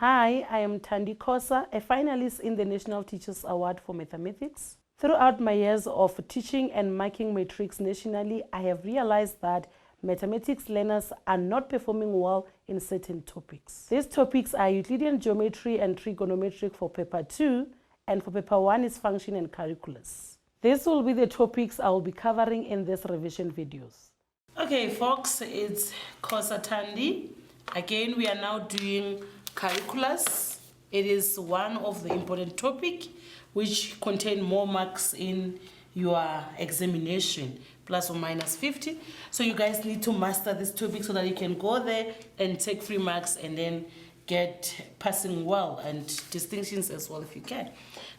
Hi, I am Thandi Khosa, a finalist in the National Teachers Award for Mathematics. Throughout my years of teaching and marking matrics nationally, I have realized that mathematics learners are not performing well in certain topics. These topics are Euclidean geometry and trigonometric for paper 2, and for paper 1 is function and calculus. These will be the topics I will be covering in these revision videos. Okay folks, it's Khosa Thandi. Again, we are now doing calculus. It is one of the important topic which contain more marks in your examination, plus or minus 50. So you guys need to master this topic so that you can go there and take free marks and then get passing well and distinctions as well if you can.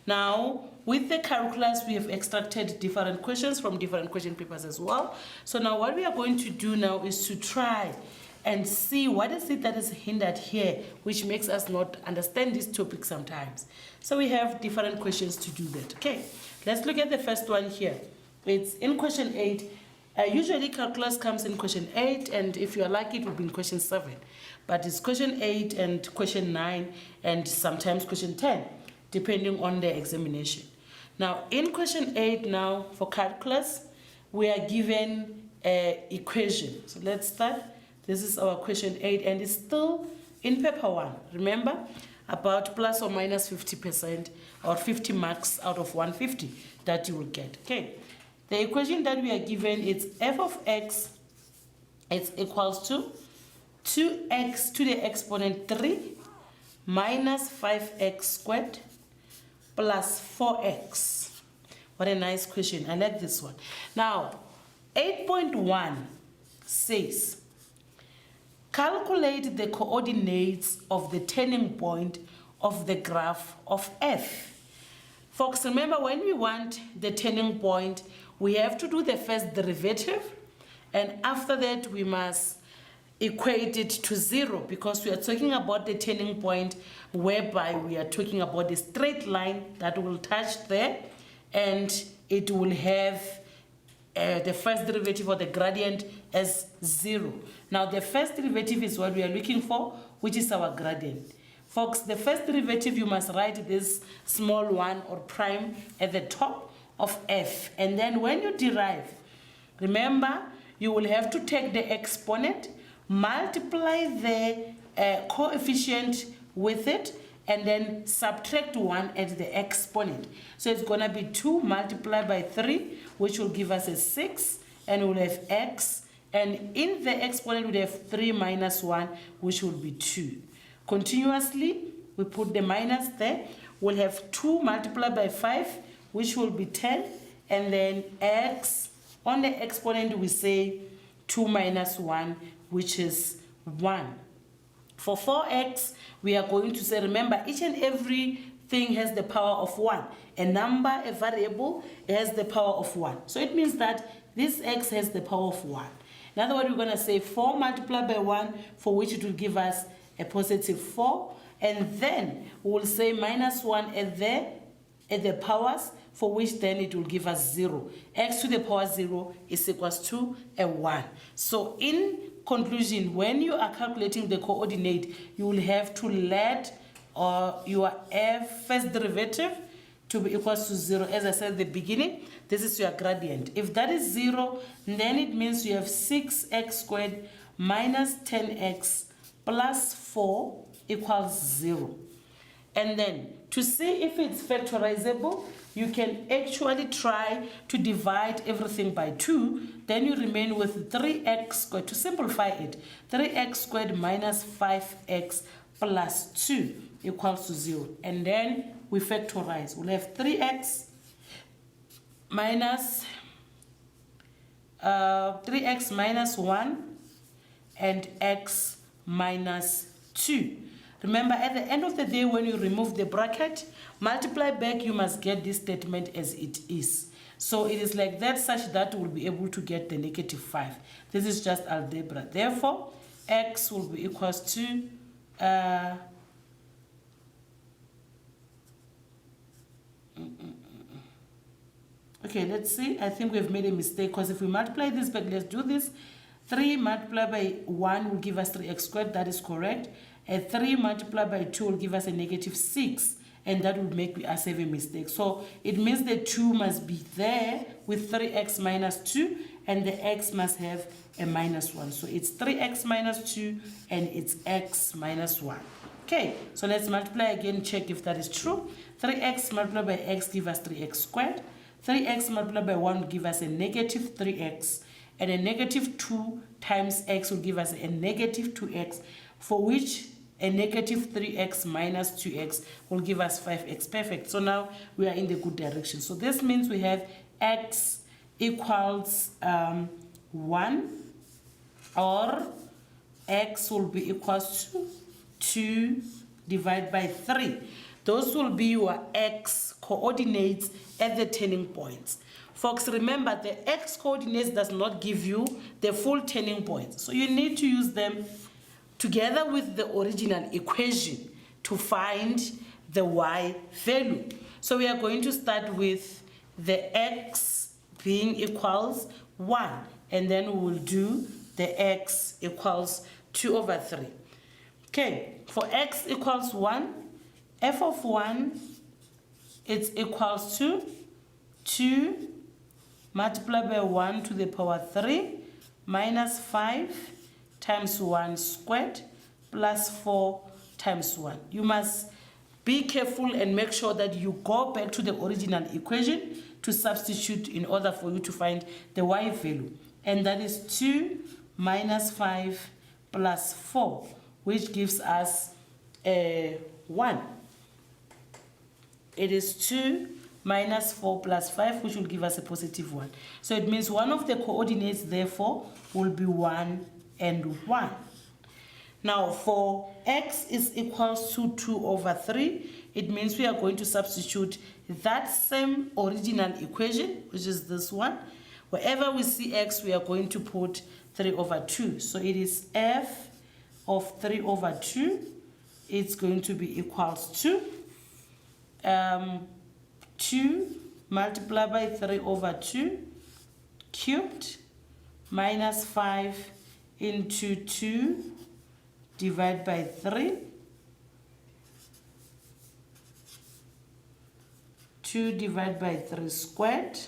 Now, with the calculus, we have extracted different questions from different question papers as well. So now what we are going to do now is to try and see what is it that is hindered here, which makes us not understand this topic sometimes. So we have different questions to do that. Okay, let's look at the first one here. It's in question 8. Usually calculus comes in question 8, and if you are lucky, it will be in question 7. But it's question 8 and question 9, and sometimes question 10, depending on the examination. Now, in question 8 now, for calculus, we are given an equation. So let's start. This is our question 8, and it's still in paper 1. Remember, about plus or minus 50% or 50 marks out of 150 that you will get. Okay, the equation that we are given is f of x is equals to 2x to the exponent 3 minus 5x squared plus 4x. What a nice question. I like this one. Now, 8.1 says, calculate the coordinates of the turning point of the graph of f. Folks, remember, when we want the turning point, we have to do the first derivative, and after that we must equate it to 0, because we are talking about the turning point whereby we are talking about the straight line that will touch there, and it will have the first derivative or the gradient as 0. Now the first derivative is what we are looking for, which is our gradient. Folks, the first derivative, you must write this small one or prime at the top of f, and then when you derive, remember, you will have to take the exponent, multiply the coefficient with it, and then subtract 1 at the exponent. So it's going to be 2 multiplied by 3, which will give us a 6, and we'll have x, and in the exponent we have 3 minus 1, which will be 2. Continuously, we put the minus there. We'll have 2 multiplied by 5, which will be 10, and then x, on the exponent we say 2 minus 1, which is 1. For 4x, we are going to say, remember, each and every thing has the power of 1. A number, a variable, has the power of 1. So it means that this x has the power of 1. In other words, we're going to say 4 multiplied by 1, for which it will give us a positive 4. And then we will say minus 1 at the powers, for which then it will give us 0. X to the power 0 is equals to a 1. So in conclusion, when you are calculating the coordinate, you will have to let your f first derivative to be equals to 0. As I said at the beginning, this is your gradient. If that is 0, then it means you have 6x squared minus 10x plus 4 equals 0. And then to see if it's factorizable, you can actually try to divide everything by 2. Then you remain with 3x squared. To simplify it, 3x squared minus 5x plus 2 equals to 0. And then we factorize. We'll have 3x minus 1 and x minus 2. Remember, at the end of the day, when you remove the bracket, multiply back, you must get this statement as it is. So it is like that, such that we'll be able to get the negative 5. This is just algebra. Therefore, x will be equals to okay, let's see. I think we've made a mistake, because if we multiply this back, let's do this. 3 multiplied by 1 will give us 3x squared. That is correct. A 3 multiplied by 2 will give us a negative 6, and that would make us have a mistake. So it means the 2 must be there with 3x minus 2, and the x must have a minus 1. So it's 3x minus 2, and it's x minus 1. Okay, so let's multiply again, check if that is true. 3x multiplied by x give us 3x squared. 3x multiplied by 1 will give us a negative 3x, and a negative 2 times x will give us a negative 2x, for which a negative 3x minus 2x will give us 5x. Perfect. So now we are in the good direction. So this means we have x equals 1, or x will be equals to 2 divided by 3. Those will be your x coordinates at the turning points. Folks, remember the x coordinates does not give you the full turning points. So you need to use them together with the original equation to find the y value. So we are going to start with the x being equals 1, and then we will do the x equals 2 over 3. Okay, for x equals 1, f of 1, it's equals to 2 multiplied by 1 to the power 3 minus 5 times 1 squared plus 4 times 1. You must be careful and make sure that you go back to the original equation to substitute in order for you to find the y value. And that is 2 minus 5 plus 4, which gives us 1. It is 2 minus 4 plus 5, which will give us a positive 1. So it means one of the coordinates, therefore, will be 1 and 1. Now, for x is equals to 2 over 3, it means we are going to substitute that same original equation, which is this one. Wherever we see x, we are going to put 3 over 2. So it is f of 3 over 2. It's going to be equals to 2 multiplied by 3 over 2 cubed minus 5 into 2 divided by 3. 2 divided by 3 squared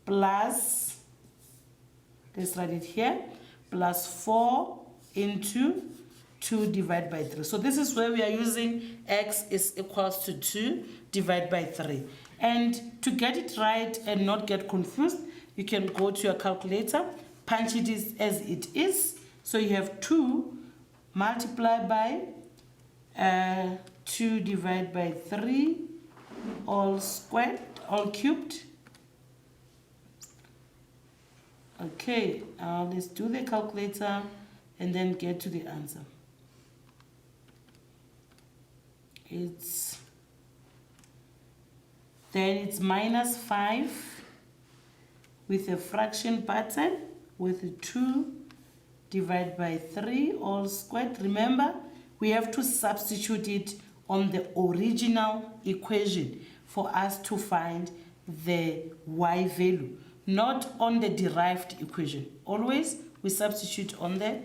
plus, let's write it here, plus 4 into 2 divided by 3. So this is where we are using x is equals to 2 divided by 3. And to get it right and not get confused, you can go to your calculator, punch it as it is. So you have 2 multiplied by 2 divided by 3 all squared, all cubed. Okay, let's do the calculator and then get to the answer. It's minus 5 with a fraction pattern with 2 divided by 3 all squared. Remember, we have to substitute it on the original equation for us to find the y value, not on the derived equation. Always we substitute on the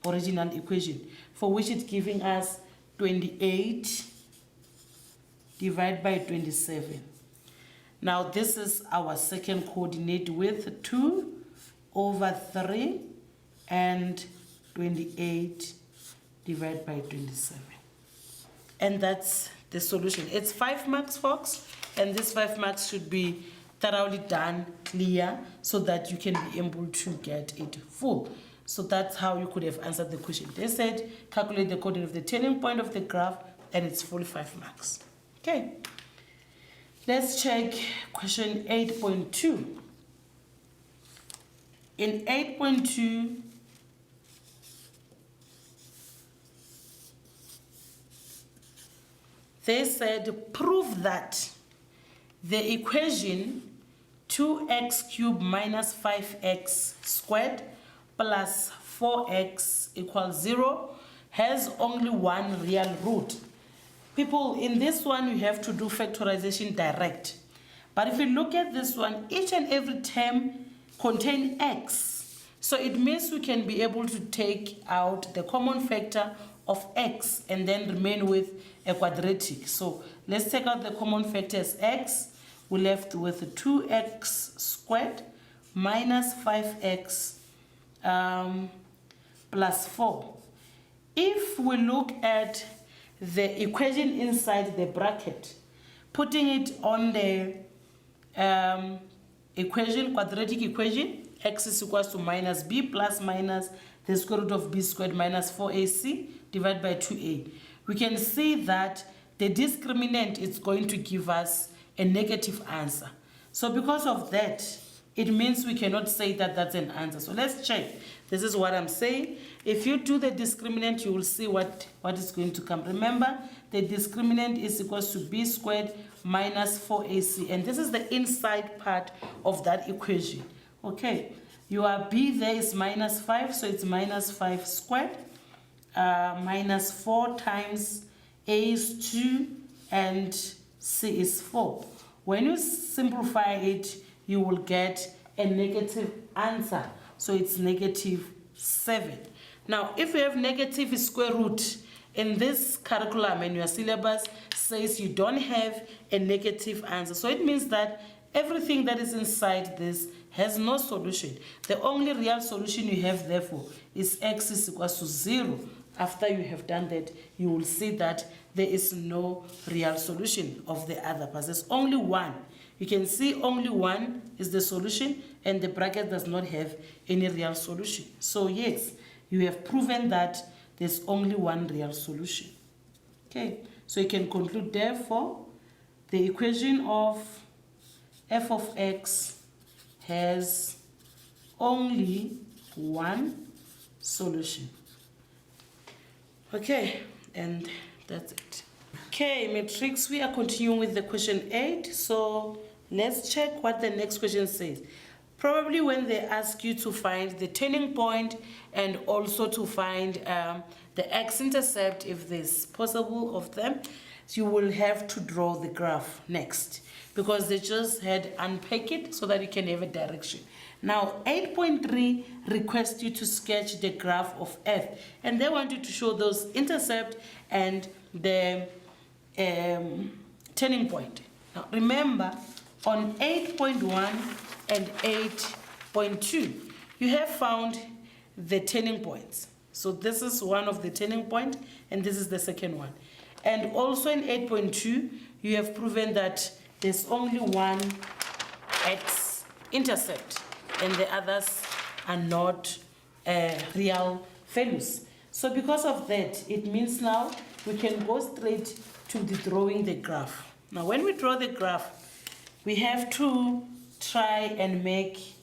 original equation, for which it's giving us 28 divided by 27. Now this is our second coordinate with 2 over 3 and 28 divided by 27. And that's the solution. It's 5 marks, folks, and this 5 marks should be thoroughly done, clear, so that you can be able to get it full. So that's how you could have answered the question. They said calculate the coordinate of the turning point of the graph, and it's fully 5 marks. Okay, let's check question 8.2. In 8.2, they said prove that the equation 2x cubed minus 5x squared plus 4x equals 0 has only one real root. People, in this one you have to do factorization direct. But if you look at this one, each and every term contains x. So it means we can be able to take out the common factor of x and then remain with a quadratic. So let's take out the common factor as x. We're left with 2x squared minus 5x plus 4. If we look at the equation inside the bracket, putting it on the equation, quadratic equation, x is equals to minus b plus minus the square root of b squared minus 4ac divided by 2a. We can see that the discriminant is going to give us a negative answer. So because of that, it means we cannot say that that's an answer. So let's check. This is what I'm saying. If you do the discriminant, you will see what is going to come. Remember, the discriminant is equals to b squared minus 4ac. And this is the inside part of that equation. Okay, your b there is minus 5, so it's minus 5 squared. Minus 4 times a is 2 and c is 4. When you simplify it, you will get a negative answer. So it's negative 7. Now, if you have negative square root in this curriculum and your syllabus says you don't have a negative answer, so it means that everything that is inside this has no solution. The only real solution you have, therefore, is x is equals to 0. After you have done that, you will see that there is no real solution of the other part. There's only one. You can see only one is the solution, and the bracket does not have any real solution. So yes, you have proven that there's only one real solution. Okay, so you can conclude, therefore, the equation of f of x has only one solution. Okay, and that's it. Okay, matrix, we are continuing with the question 8. So let's check what the next question says. Probably when they ask you to find the turning point and also to find the x-intercept, if there's possible of them, you will have to draw the graph next, because they just had unpack it so that you can have a direction. Now, 8.3 requests you to sketch the graph of f, and they want you to show those intercept and the turning point. Now, remember, on 8.1 and 8.2, you have found the turning points. So this is one of the turning point, and this is the second one. And also in 8.2, you have proven that there's only one x-intercept, and the others are not real values. So because of that, it means now we can go straight to the drawing the graph. Now, when we draw the graph, we have to try and make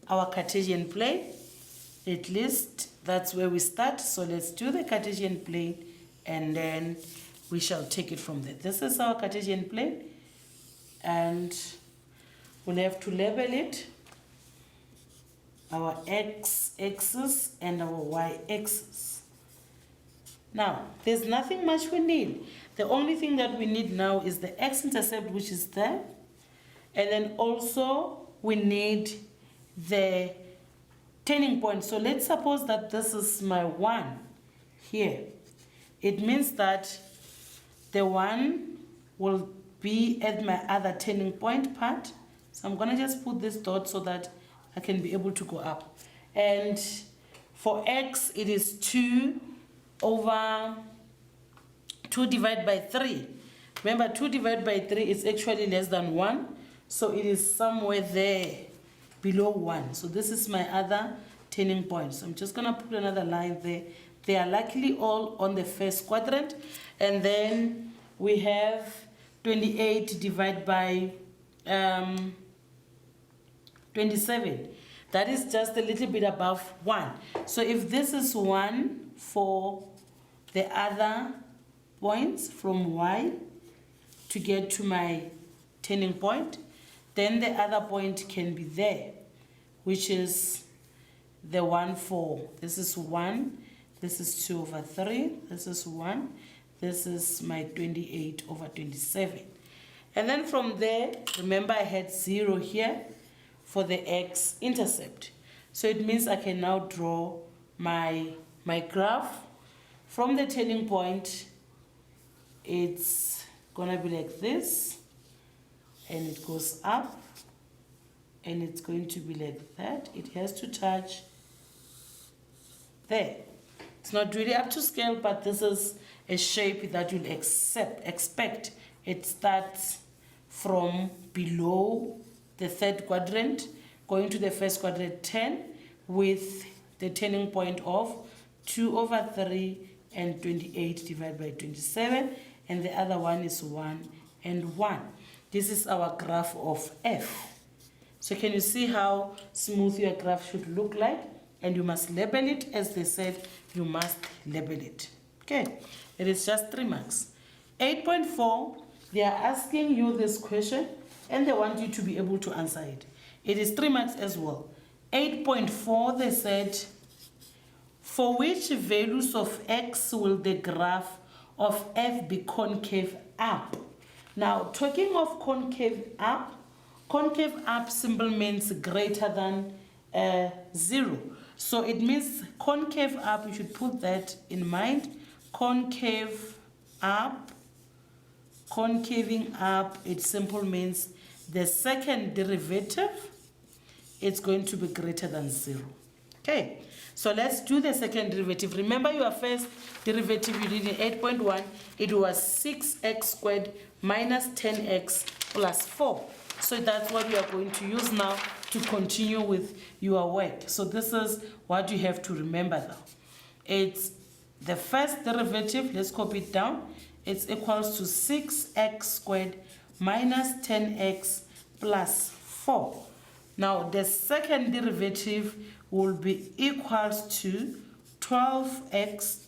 our Cartesian plane. At least that's where we start. So let's do the Cartesian plane, and then we shall take it from there. This is our Cartesian plane, and we'll have to label it our x-axis and our y-axis. Now, there's nothing much we need. The only thing that we need now is the x-intercept, which is there. And then also we need the turning point. So let's suppose that this is my 1 here. It means that the 1 will be at my other turning point part. So I'm going to just put this dot so that I can be able to go up. And for x, it is 2 over 2 divided by 3. Remember, 2 divided by 3 is actually less than 1. So it is somewhere there below 1. So this is my other turning point. So I'm just going to put another line there. They are likely all on the first quadrant. And then we have 28 divided by 27. That is just a little bit above 1. So if this is 1 for the other points from y to get to my turning point, then the other point can be there, which is the 1 for, this is 1, this is 2 over 3, this is 1, this is my 28 over 27. And then from there, remember I had 0 here for the x-intercept. So it means I can now draw my graph From the turning point, it's gonna be like this, and it goes up, and it's going to be like that. It has to touch there. It's not really up to scale, but this is a shape that you'll expect. It starts from below the third quadrant, going to the first quadrant 10, with the turning point of 2/3 and 28 divided by 27, and the other one is 1 and 1. This is our graph of F. So can you see how smooth your graph should look like? And you must label it, as they said, you must label it. Okay, it is just 3 marks. 8.4, they are asking you this question and they want you to be able to answer it. It is 3 marks as well. 8.4, they said, for which values of x will the graph of f be concave up? Now, talking of concave up symbol means greater than 0. So it means concave up, you should put that in mind. Concave up, concaving up, it simply means the second derivative, it's going to be greater than 0. Okay, so let's do the second derivative. Remember your first derivative you did in 8.1, it was 6x squared minus 10x plus 4. So that's what we are going to use now to continue with your work. So this is what you have to remember now. It's the first derivative, let's copy it down. It's equals to 6x squared minus 10x plus 4. Now the second derivative will be equals to 12x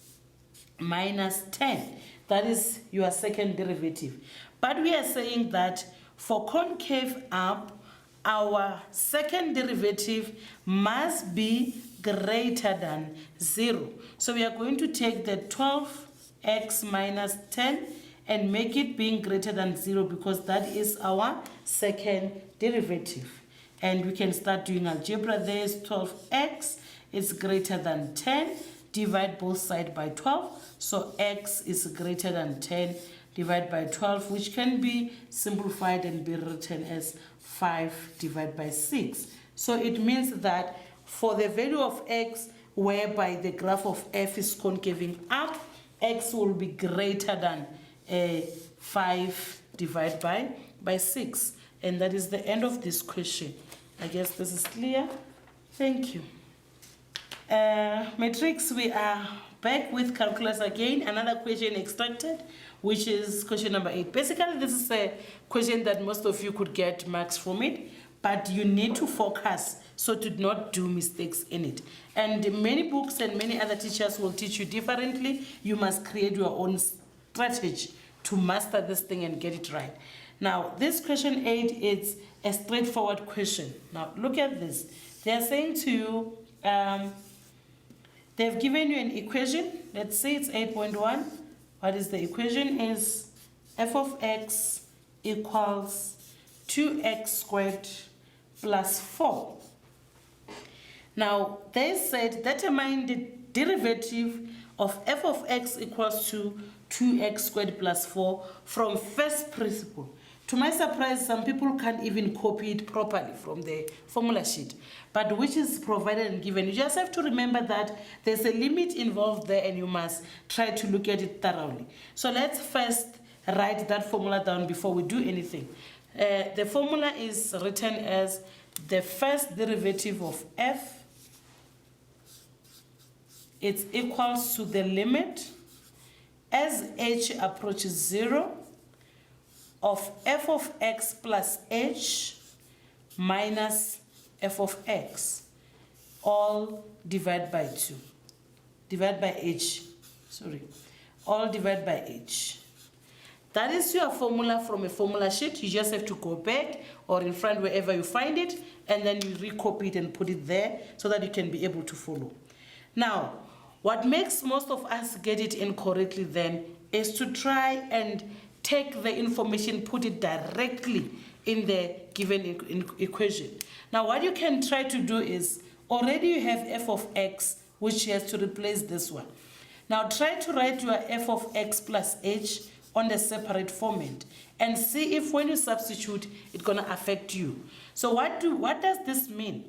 minus 10. That is your second derivative. But we are saying that for concave up, our second derivative must be greater than 0. So we are going to take the 12x minus 10 and make it being greater than 0, because that is our second derivative. And we can start doing algebra. There is 12x is greater than 10. Divide both sides by 12. So x is greater than 10. Divide by 12, which can be simplified and be written as 5 divided by 6. So it means that for the value of x, whereby the graph of f is concaving up, x will be greater than 5 divided by 6. And that is the end of this question. I guess this is clear. Thank you. Matrix, we are back with calculus again. Another question extracted, which is question number 8. Basically, this is a question that most of you could get marks from it, but you need to focus so to not do mistakes in it. And many books and many other teachers will teach you differently. You must create your own strategy to master this thing and get it right. Now, this question 8 is a straightforward question. Now, look at this. They are saying to you, they've given you an equation. Let's say it's 8.1. What is the equation? Is f of x equals 2x squared plus 4. Now, they said determine the derivative of f of x equals to 2x squared plus 4 from first principle. To my surprise, some people can't even copy it properly from the formula sheet, but which is provided and given. You just have to remember that there's a limit involved there and you must try to look at it thoroughly. So let's first write that formula down before we do anything. The formula is written as the first derivative of f, it's equals to the limit as h approaches 0 of f of x plus h minus f of x, all divided by 2. Divide by h, sorry. All divided by h. That is your formula from a formula sheet. You just have to go back or in front wherever you find it, and then you recopy it and put it there so that you can be able to follow. Now, what makes most of us get it incorrectly then is to try and take the information, put it directly in the given equation. Now, what you can try to do is, already you have f of x, which has to replace this one. Now try to write your f of x plus h on the separate format and see if when you substitute, it's going to affect you. So what does this mean?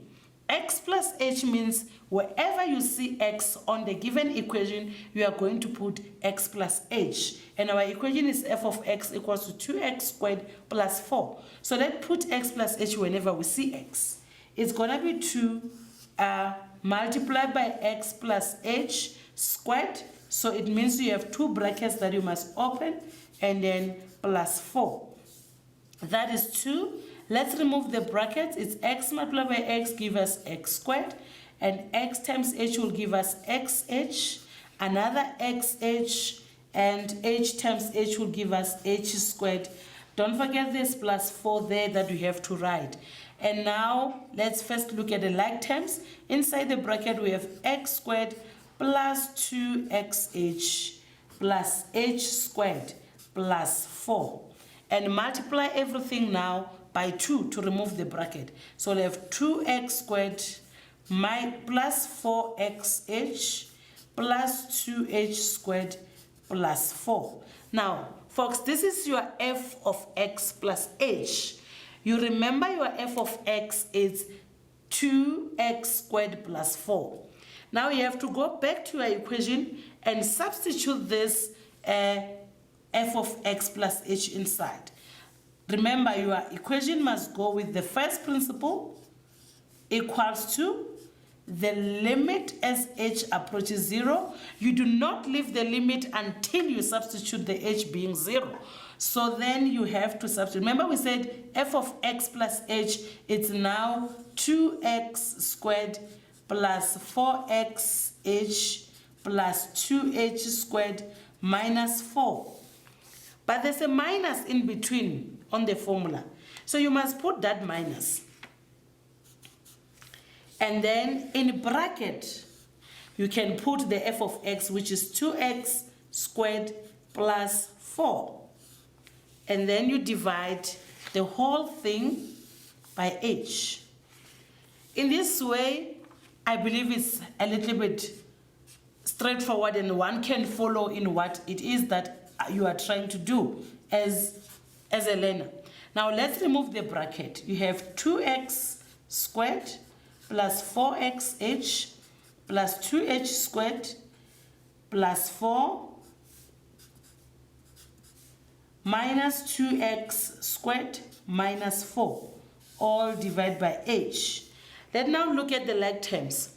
X plus h means wherever you see x on the given equation, you are going to put x plus h. And our equation is f of x equals to 2x squared plus 4. So let's put x plus h whenever we see x. It's going to be 2 multiplied by x plus h squared. So it means you have 2 brackets that you must open and then plus 4. That is 2. Let's remove the brackets. It's x multiplied by x give us x squared, and x times h will give us xh, another xh, and h times h will give us h squared. Don't forget this plus 4 there that we have to write. And now let's first look at the like terms. Inside the bracket we have x squared plus 2xh plus h squared plus 4. And multiply everything now by 2 to remove the bracket. So we have 2x squared plus 4xh plus 2h squared plus 4. Now, folks, this is your f of x plus h. You remember your f of x is 2x squared plus 4. Now you have to go back to your equation and substitute this f of x plus h inside. Remember, your equation must go with the first principle equals to the limit as h approaches 0. You do not leave the limit until you substitute the h being 0. So then you have to substitute. Remember we said f of x plus h, it's now 2x squared plus 4xh plus 2h squared minus 4. But there's a minus in between on the formula. So you must put that minus. And then in bracket, you can put the f of x, which is 2x squared plus 4. And then you divide the whole thing by h. In this way, I believe it's a little bit straightforward and one can follow in what it is that you are trying to do as a learner. Now let's remove the bracket. You have 2x squared plus 4xh plus 2h squared plus 4 minus 2x squared minus 4, all divided by h. Let's now look at the like terms.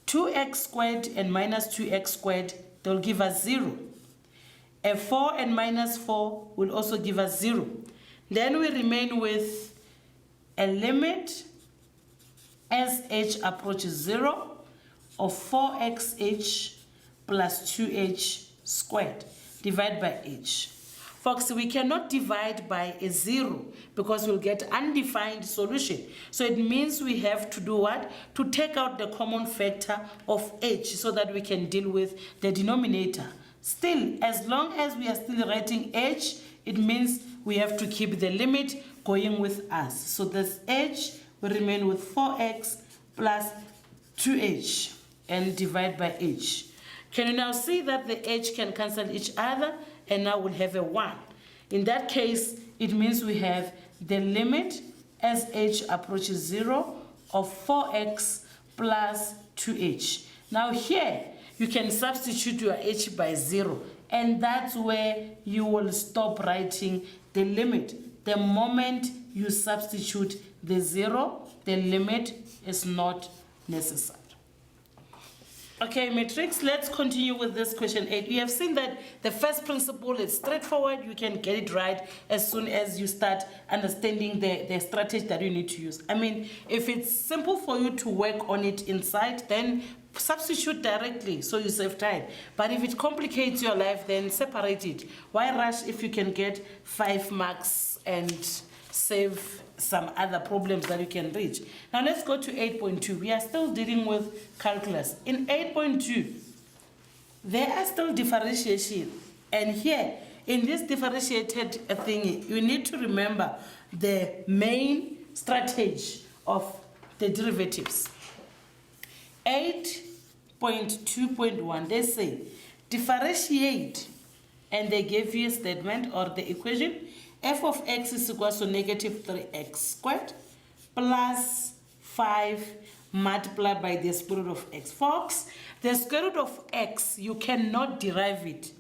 2x squared and minus 2x squared, they'll give us 0. A 4 and minus 4 will also give us 0. Then we remain with a limit as h approaches 0 of 4xh plus 2h squared divided by h. Folks, we cannot divide by a 0 because we'll get undefined solution. So it means we have to do what? To take out the common factor of h so that we can deal with the denominator. Still, as long as we are still writing h, it means we have to keep the limit going with us. So this h will remain with 4x plus 2h and divide by h. Can you now see that the h can cancel each other? And now we'll have a 1. In that case, it means we have the limit as h approaches 0 of 4x plus 2h. Now here, you can substitute your h by 0. And that's where you will stop writing the limit. The moment you substitute the 0, the limit is not necessary. Okay, matrix, let's continue with this question 8. You have seen that the first principle is straightforward. You can get it right as soon as you start understanding the strategy that you need to use. I mean, if it's simple for you to work on it inside, then substitute directly so you save time. But if it complicates your life, then separate it. Why rush if you can get 5 marks and save some other problems that you can reach? Now let's go to 8.2. We are still dealing with calculus. In 8.2, there are still differentiation. And here, in this differentiated thing, you need to remember the main strategy of the derivatives. 8.2.1, they say differentiate, and they give you a statement or the equation. F of x is equal to negative 3x squared plus 5 multiplied by the square root of x. Folks, the square root of x, you cannot derive it.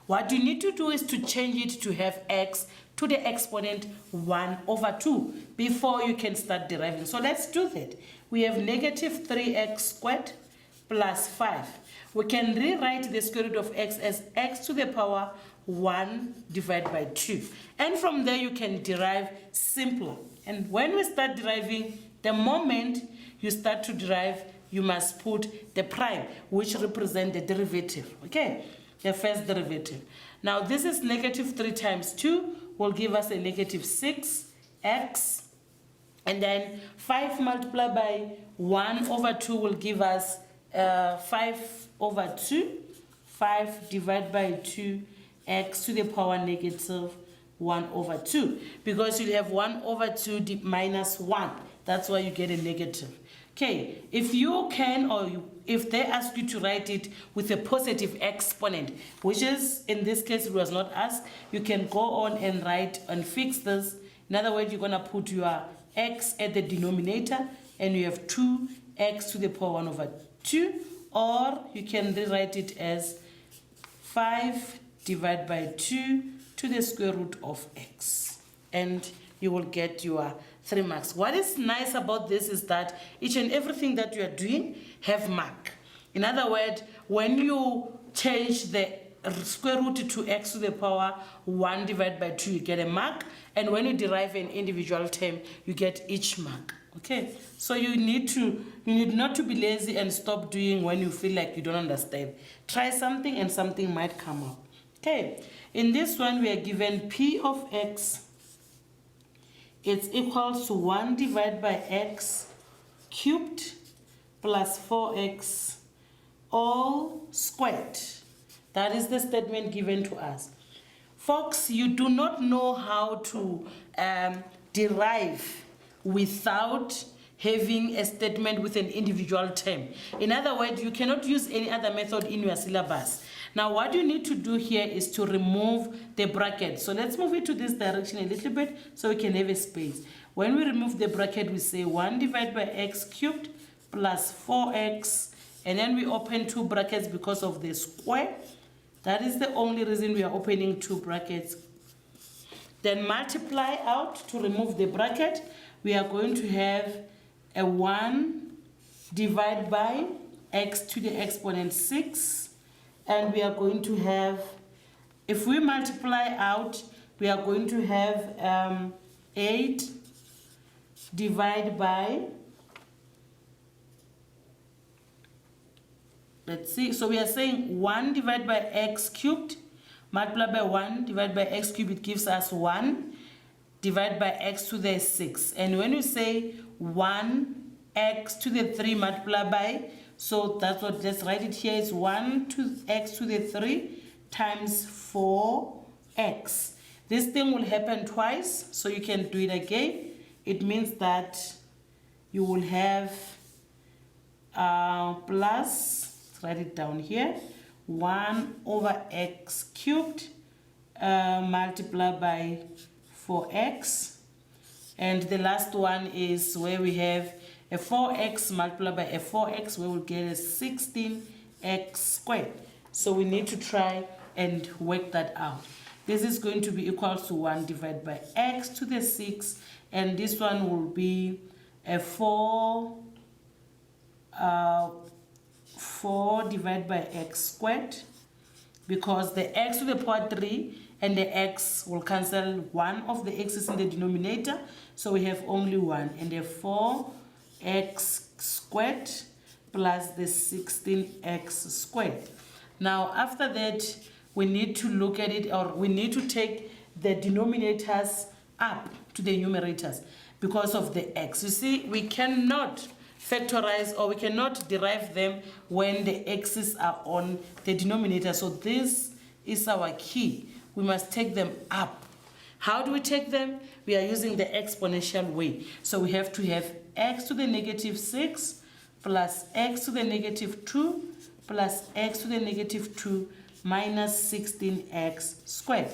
What you need to do is to change it to have x to the exponent 1 over 2 before you can start deriving. So let's do that. We have negative 3x squared plus 5. We can rewrite the square root of x as x to the power 1 divided by 2. And from there you can derive simpler. And when we start deriving, the moment you start to derive, you must put the prime, which represents the derivative. Okay, the first derivative. Now this is negative 3 times 2 will give us a negative 6x. And then 5 multiplied by 1 over 2 will give us 5 over 2. 5 divided by 2, x to the power negative 1 over 2. Because you have 1 over 2 minus 1. That's why you get a negative. Okay, if you can, or if they ask you to write it with a positive exponent, which is, in this case, it was not asked, you can go on and write and fix this. In other words, you're going to put your x at the denominator, and you have 2x to the power 1 over 2, or you can rewrite it as 5 divided by 2 to the square root of x, and you will get your 3 marks. What is nice about this is that each and everything that you are doing have mark. In other words, when you change the square root to x to the power 1 divided by 2, you get a mark, and when you derive an individual term, you get each mark. Okay, so you need not to be lazy and stop doing when you feel like you don't understand. Try something and something might come up. Okay, in this one we are given p of x, it's equal to 1 divided by x cubed plus 4x all squared. That is the statement given to us. Folks, you do not know how to derive without having a statement with an individual term. In other words, you cannot use any other method in your syllabus. Now, what you need to do here is to remove the bracket. So let's move it to this direction a little bit so we can have a space. When we remove the bracket, we say 1 divided by x cubed plus 4x, and then we open 2 brackets because of the square. That is the only reason we are opening 2 brackets. Then multiply out to remove the bracket. We are going to have a 1 divided by x to the exponent 6. And we are going to have, if we multiply out, we are going to have 8 divided by, let's see, so we are saying 1 divided by x cubed, multiplied by 1 divided by x cubed, it gives us 1 divided by x to the 6. And when you say 1x to the 3 multiplied by, so that's what, let's write it here, is 1 to x to the 3 times 4x. This thing will happen twice, so you can do it again. It means that you will have plus, let's write it down here, 1 over x cubed multiplied by 4x. And the last one is where we have a 4x multiplied by a 4x, we will get a 16x squared. So we need to try and work that out. This is going to be equal to 1 divided by x to the 6, and this one will be a 4 divided by x squared, because the x to the power 3 and the x will cancel, one of the x's in the denominator, so we have only 1, and a 4x squared plus the 16x squared. Now after that, we need to look at it, or we need to take the denominators up to the numerators because of the x. You see, we cannot factorize, or we cannot derive them when the x's are on the denominator. So this is our key. We must take them up. How do we take them? We are using the exponential way. So we have to have x to the negative 6 plus x to the negative 2 plus x to the negative 2 minus 16x squared.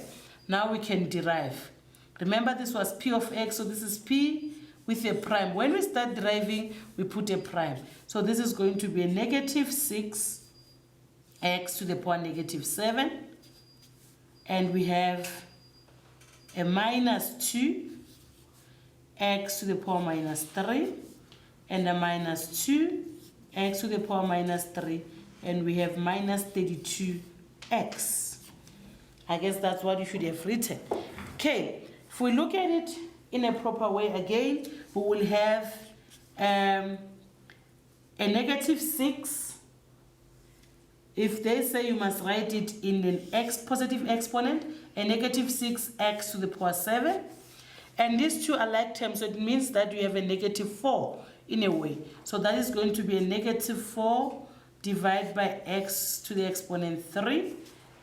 Now we can derive. Remember, this was p of x, so this is p with a prime. When we start deriving, we put a prime. So this is going to be a negative 6x to the power negative 7. And we have a minus 2x to the power minus 3. And a minus 2x to the power minus 3. And we have minus 32x. I guess that's what you should have written. Okay, if we look at it in a proper way again, we will have a negative 6. If they say you must write it in an positive exponent, a negative 6x to the power 7. And these two are like terms, so it means that you have a negative 4 in a way. So that is going to be a negative 4 divided by x to the exponent 3.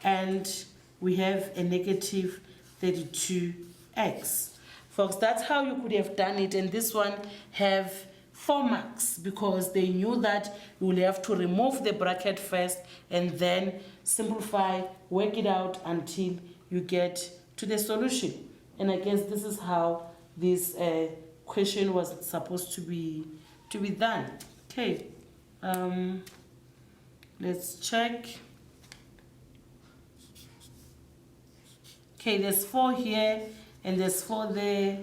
And we have a negative 32x. Folks, that's how you could have done it. And this one have 4 marks because they knew that you will have to remove the bracket first and then simplify, work it out until you get to the solution. And I guess this is how this question was supposed to be done. Okay, let's check. Okay, there's 4 here and there's 4 there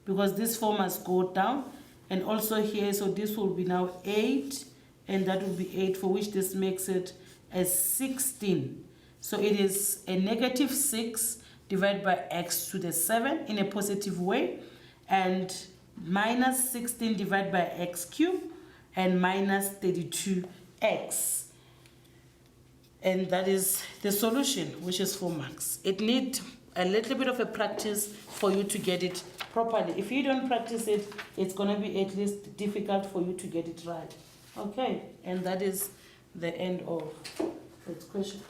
because this 4 must go down. And also here, so this will be now 8 and that will be 8, for which this makes it as 16. So it is a negative 6 divided by x to the 7 in a positive way, and minus 16 divided by x cubed and minus 32x. And that is the solution, which is 4 marks. It needs a little bit of a practice for you to get it properly. If you don't practice it, it's going to be at least difficult for you to get it right. Okay, and that is the end of that question.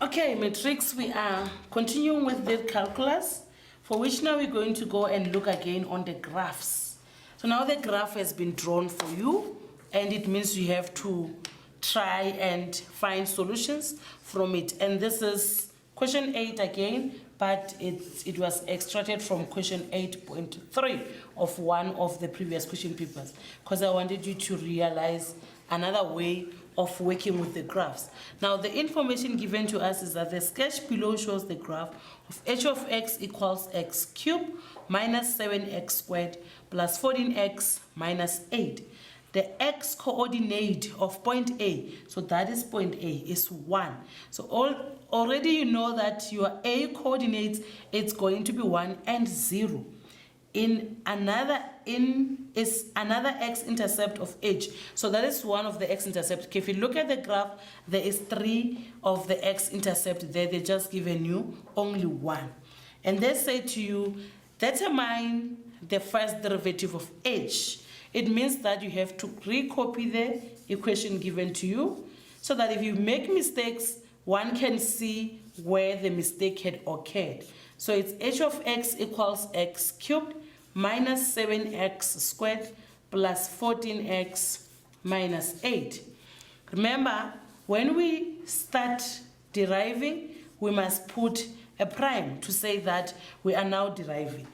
Okay, matrix, we are continuing with the calculus, for which now we're going to go and look again on the graphs. So now the graph has been drawn for you, and it means you have to try and find solutions from it. And this is question 8 again, but it was extracted from question 8.3 of one of the previous question papers, because I wanted you to realize another way of working with the graphs. Now, the information given to us is that the sketch below shows the graph of h of x equals x cubed minus 7x squared plus 14x minus 8. The x coordinate of point A, so that is point A, is 1. So already you know that your A coordinates, it's going to be 1 and 0. Is another x-intercept of h. So that is one of the x-intercepts. If you look at the graph, there is 3 of the x-intercept there. They just given you only 1. And they say to you, determine the first derivative of h. It means that you have to recopy the equation given to you, so that if you make mistakes, one can see where the mistake had occurred. So it's h of x equals x cubed minus 7x squared plus 14x minus 8. Remember, when we start deriving, we must put a prime to say that we are now deriving.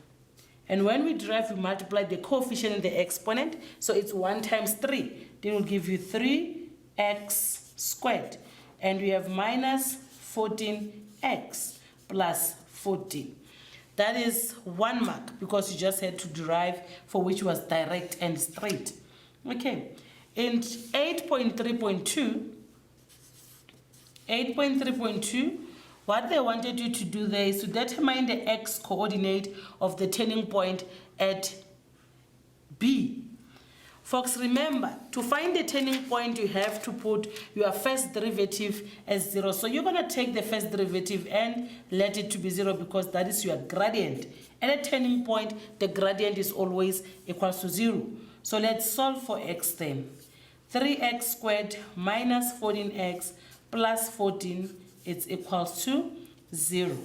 And when we derive, we multiply the coefficient and the exponent. So it's 1 times 3. Then will give you 3x squared. And we have minus 14x plus 14. That is 1 mark because you just had to derive, for which was direct and straight. Okay. In 8.3.2, what they wanted you to do there is to determine the x coordinate of the turning point at B. Folks, remember, to find the turning point, you have to put your first derivative as 0. So you're going to take the first derivative and let it to be 0 because that is your gradient. At a turning point, the gradient is always equal to 0. So let's solve for x then. 3x squared minus 14x plus 14, it's equals to 0.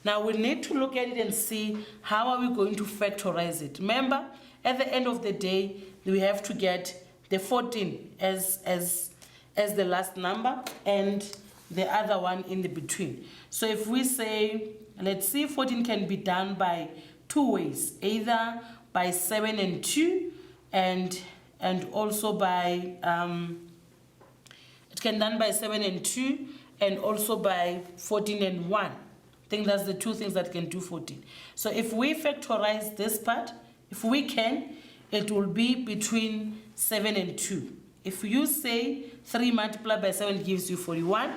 Now we need to look at it and see how are we going to factorize it. Remember, at the end of the day, we have to get the 14 as the last number, and the other one in the between. So if we say, let's see, 14 can be done by two ways, either by 7 and 2 and also by it can done by 7 and 2 and also by 14 and 1. I think that's the two things that can do 14. So if we factorize this part, if we can, it will be between 7 and 2. If you say 3 multiplied by 7 gives you 41,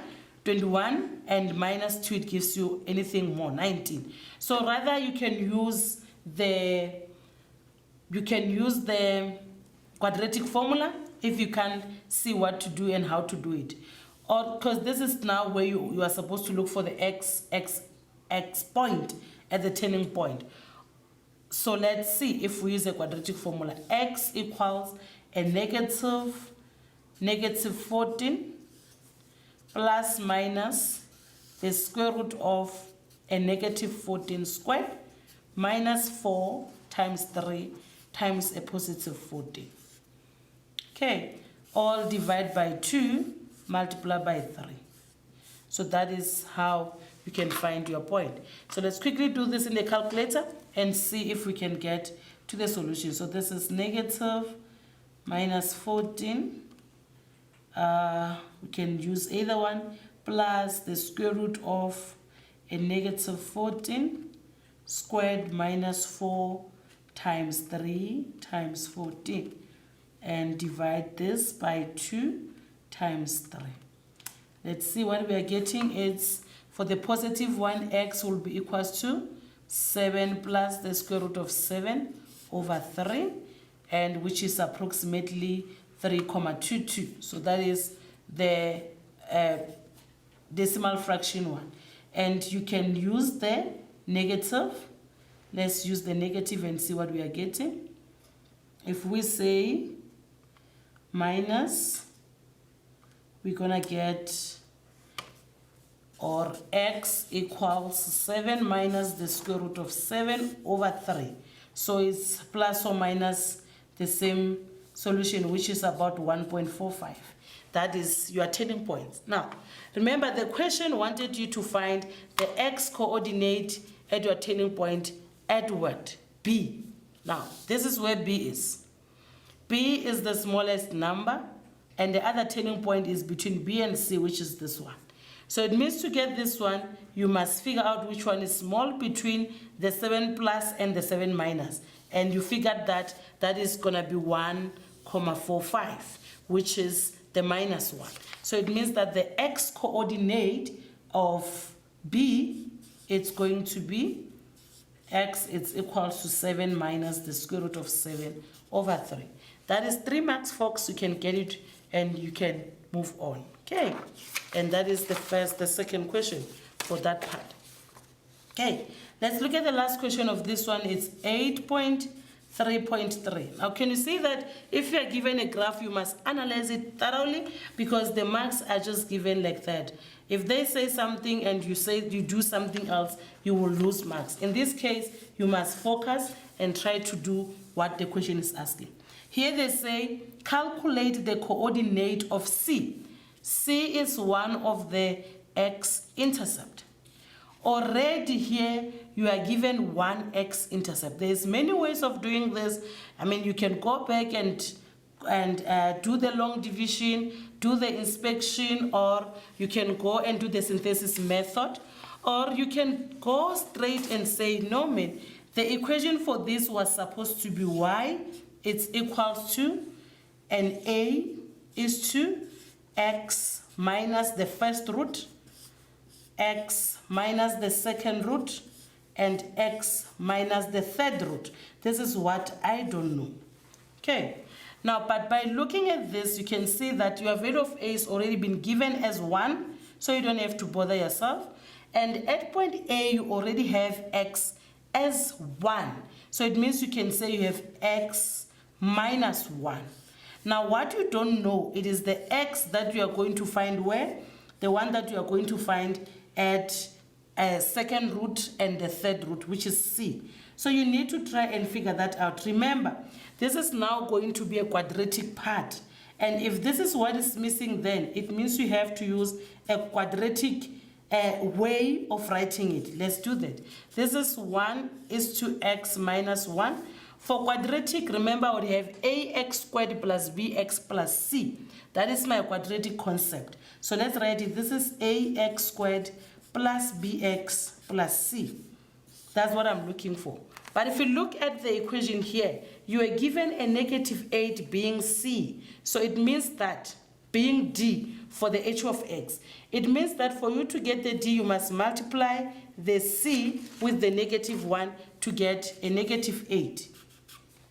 21, and minus 2, it gives you anything more, 19. So rather you can use the quadratic formula if you can't see what to do and how to do it. Or because this is now where you are supposed to look for the x point at the turning point. So let's see if we use a quadratic formula. X equals a negative 14 plus minus the square root of a negative 14 squared minus 4 times 3 times a positive 14. Okay, all divide by 2, multiply by 3. So that is how you can find your point. So let's quickly do this in the calculator and see if we can get to the solution. So this is negative minus 14. We can use either one, plus the square root of a negative 14 squared minus 4 times 3 times 14, and divide this by 2 times 3. Let's see what we are getting. It's for the positive one, x will be equals to 7 plus the square root of 7 over 3, and which is approximately 3,22. So that is the decimal fraction one. And you can use the negative. Let's use the negative and see what we are getting. If we say minus, we're gonna get, or x equals 7 minus the square root of 7 over 3. So it's plus or minus the same solution, which is about 1.45. That is your turning point. Now, remember the question wanted you to find the x coordinate at your turning point at what? B. Now, this is where B is. B is the smallest number, and the other turning point is between B and C, which is this one. So it means to get this one, you must figure out which one is small between the 7 plus and the 7 minus. And you figured that that is going to be 1,45, which is the minus one. So it means that the x coordinate of B, it's going to be x is equal to 7 minus the square root of 7 over 3. That is 3 marks, folks. You can get it and you can move on. Okay, and that is the second question for that part. Okay, let's look at the last question of this one. It's 8.3.3. Now, can you see that if you are given a graph, you must analyze it thoroughly, because the marks are just given like that. If they say something and you say you do something else, you will lose marks. In this case, you must focus and try to do what the question is asking. Here they say, calculate the coordinate of C. C is one of the x-intercept. Already here, you are given one x-intercept. There's many ways of doing this. I mean, you can go back and do the long division, do the inspection, or you can go and do the synthesis method, or you can go straight and say, no, man, the equation for this was supposed to be y. It's equals to, and a is to x minus the first root, x minus the second root, and x minus the third root. This is what I don't know. Okay. Now, but by looking at this, you can see that your value of a is already been given as 1, so you don't have to bother yourself. And at point A, you already have x as 1. So it means you can say you have x minus 1. Now, what you don't know, it is the x that you are going to find where? The one that you are going to find at a second root and the third root, which is C. So you need to try and figure that out. Remember, this is now going to be a quadratic part. And if this is what is missing, then it means you have to use a quadratic way of writing it. Let's do that. This is 1 is to x minus 1. For quadratic, remember I would have ax squared plus bx plus c. That is my quadratic concept. So let's write it. This is ax squared plus bx plus c. That's what I'm looking for. But if you look at the equation here, you are given a negative 8 being c. So it means that being d for the h of x. It means that for you to get the d, you must multiply the c with the negative 1 to get a negative 8.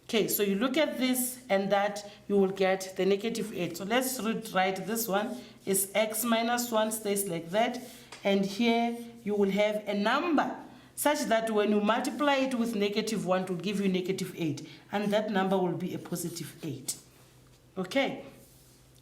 Okay, so you look at this and that you will get the negative 8. So let's write this one is x minus 1 stays like that. And here you will have a number such that when you multiply it with negative 1, it will give you negative 8. And that number will be a positive 8. Okay,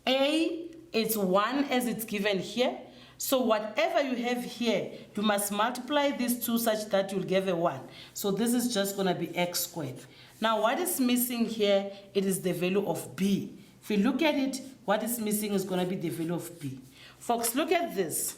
a is 1 as it's given here. So whatever you have here, you must multiply these two such that you'll get a 1. So this is just going to be x squared. Now what is missing here, it is the value of b. If you look at it, what is missing is going to be the value of b. Folks, look at this.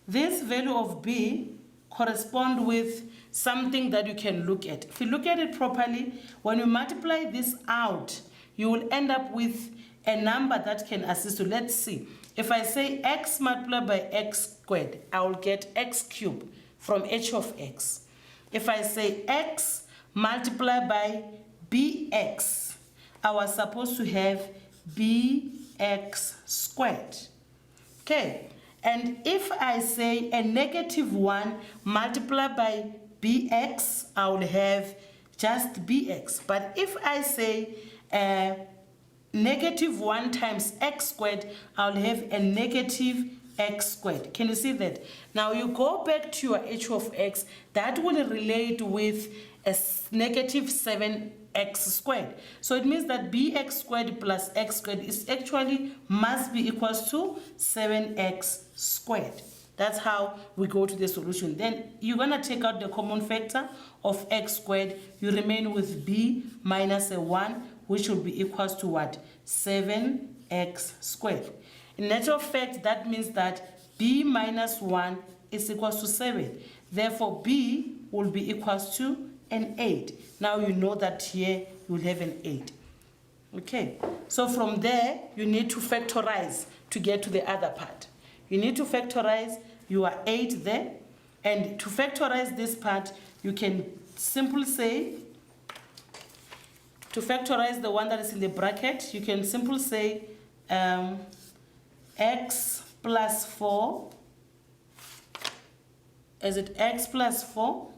This value of b corresponds with something that you can look at. If you look at it properly, when you multiply this out, you will end up with a number that can assist you. Let's see. If I say x multiplied by x squared, I will get x cubed from h of x. If I say x multiplied by bx, I was supposed to have bx squared. Okay, and if I say a negative 1 multiplied by bx, I will have just bx. But if I say negative 1 times x squared, I'll have a negative x squared. Can you see that? Now you go back to your h of x, that will relate with a negative 7x squared. So it means that bx squared plus x squared is actually must be equals to 7x squared. That's how we go to the solution. Then you're going to take out the common factor of x squared. You remain with b minus a 1, which will be equals to what? 7x squared. In natural fact, that means that b minus 1 is equals to 7. Therefore, b will be equals to an 8. Now you know that here you will have an 8. Okay, so from there, you need to factorize to get to the other part. You need to factorize your 8 there. And to factorize this part, you can simply say, to factorize the one that is in the bracket, you can simply say x plus 4, is it x plus 4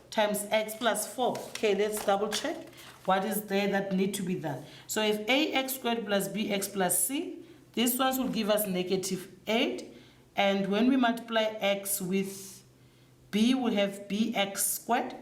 times x plus 4? Okay, let's double check what is there that need to be done. So if ax squared plus bx plus c, these ones will give us negative 8. And when we multiply x with b, we'll have bx squared.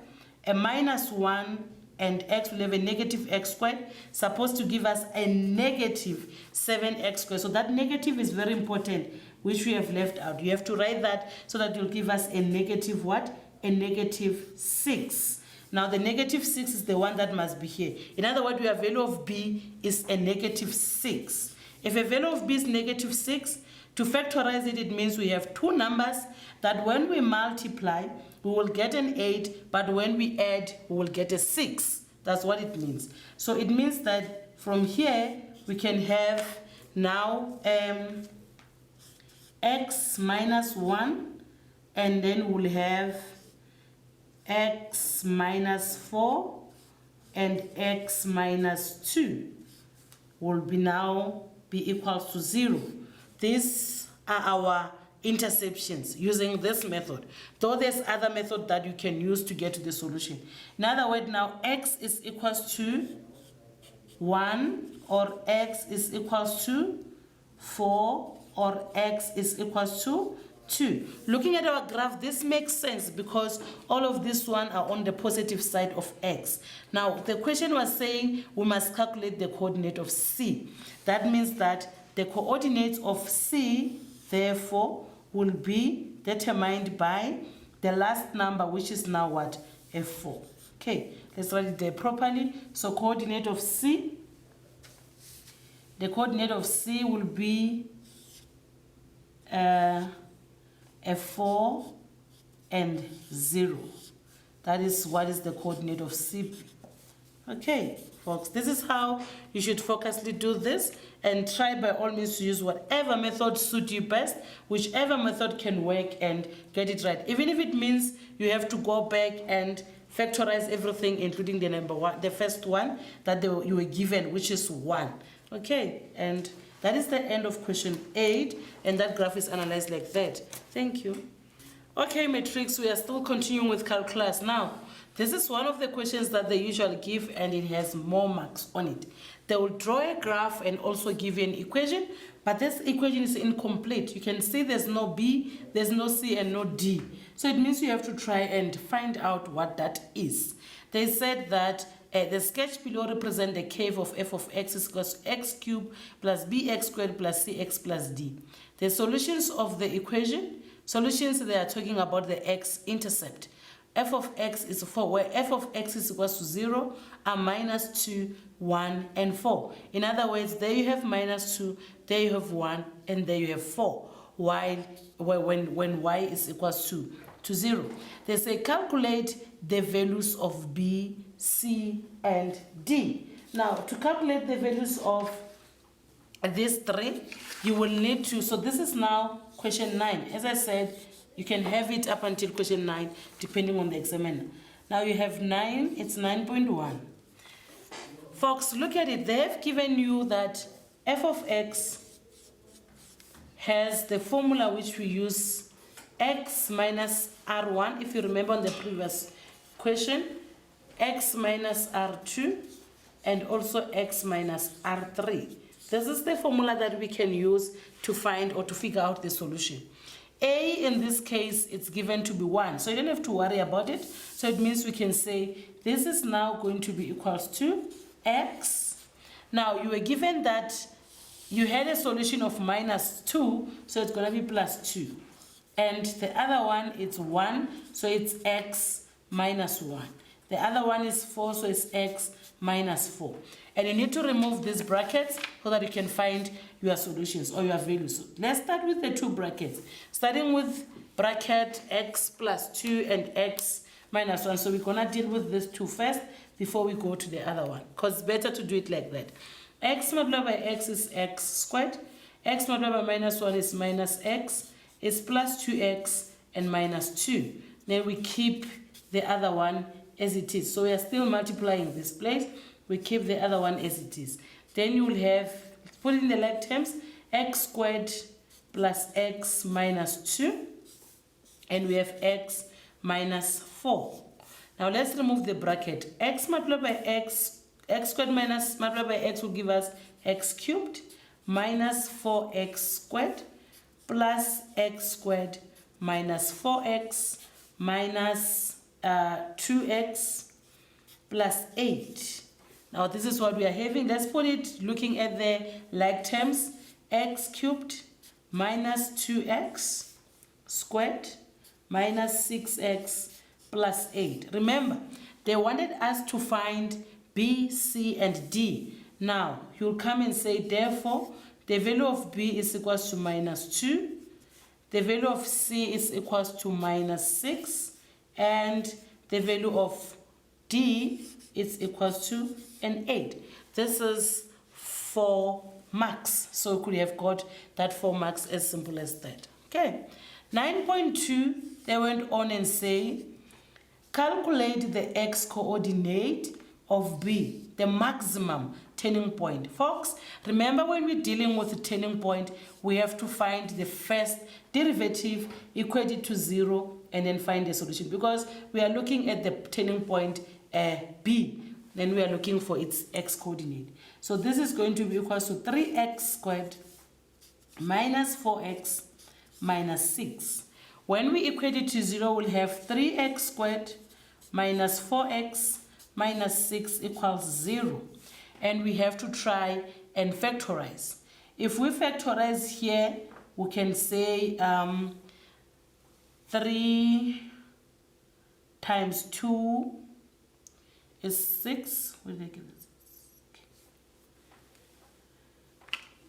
A minus 1 and x will have a negative x squared, supposed to give us a negative 7x squared. So that negative is very important, which we have left out. You have to write that so that you'll give us a negative what? A negative 6. Now the negative 6 is the one that must be here. In other words, your value of b is a negative 6. If a value of b is negative 6, to factorize it, it means we have two numbers that when we multiply, we will get an 8, but when we add, we will get a 6. That's what it means. So it means that from here, we can have now x minus 1, and then we'll have x minus 4, and x minus 2 will be now be equals to 0. These are our interceptions using this method, though there's other method that you can use to get to the solution. In other words, now x is equals to 1, or x is equals to 4, or x is equals to 2. Looking at our graph, this makes sense because all of these one are on the positive side of x. Now the question was saying we must calculate the coordinate of c. That means that the coordinates of c, therefore, will be determined by the last number, which is now what? A 4. Okay, let's write it there properly. So coordinate of c, The coordinate of C will be a 4 and 0. That is what is the coordinate of CP. Okay, folks, this is how you should focusedly do this, and try by all means to use whatever method suits you best, whichever method can work, and get it right. Even if it means you have to go back and factorize everything, including the number one, the first one that you were given, which is 1. Okay, and that is the end of question 8, and that graph is analyzed like that. Thank you. Okay, matrix, we are still continuing with calculus. Now, this is one of the questions that they usually give, and it has more marks on it. They will draw a graph and also give you an equation, but this equation is incomplete. You can see there's no B, there's no C, and no D. So it means you have to try and find out what that is. They said that the sketch below represents the curve of f of x is equal to x cubed plus bx squared plus cx plus d. The solutions of the equation, solutions, they are talking about the x-intercept. F of x is 4, where f of x is equal to 0 and minus 2, 1, and 4. In other words, there you have minus 2, there you have 1, and there you have 4, while when y is equal to 0. They say calculate the values of B, C, and D. Now, to calculate the values of these three, you will need to, so this is now question 9. As I said, you can have it up until question 9, depending on the examiner. Now you have 9, it's 9.1. Folks, look at it. They have given you that f of x has the formula which we use, x minus r1, if you remember on the previous question, x minus r2, and also x minus r3. This is the formula that we can use to find or to figure out the solution. A, in this case, it's given to be 1, so you don't have to worry about it. So it means we can say this is now going to be equals to x. Now, you were given that you had a solution of minus 2, so it's going to be plus 2. And the other one, it's 1, so it's x minus 1. The other one is 4, so it's x minus 4. And you need to remove these brackets so that you can find your solutions or your values. So let's start with the two brackets. Starting with bracket x plus 2 and x minus 1. So we're going to deal with this 2 first before we go to the other one, because it's better to do it like that. X multiplied by x is x squared. X multiplied by minus 1 is minus x. It's plus 2x and minus 2. Then we keep the other one as it is. So we are still multiplying this place. We keep the other one as it is. Then you will have, put in the like terms, x squared plus x minus 2. And we have x minus 4. Now let's remove the bracket. X multiplied by x squared minus multiplied by x will give us x cubed minus 4x squared plus x squared minus 4x minus 2x plus 8. Now this is what we are having. Let's put it looking at the like terms. X cubed minus 2x squared minus 6x plus 8. Remember, they wanted us to find B, C, and D. Now, you'll come and say, therefore, the value of B is equals to minus 2. The value of C is equals to minus 6. And the value of D is equals to an 8. This is 4 marks. So we could have got that 4 marks as simple as that. Okay. 9.2, they went on and say, calculate the x-coordinate of B, the maximum turning point. Folks, remember when we're dealing with the turning point, we have to find the first derivative equated to 0 and then find the solution, because we are looking at the turning point B. Then we are looking for its x-coordinate. So this is going to be equal to 3x squared minus 4x minus 6. When we equate it to 0, we'll have 3x squared minus 4x minus 6 equals 0. And we have to try and factorize. If we factorize here, we can say 3 times 2 is 6. Where did I get this?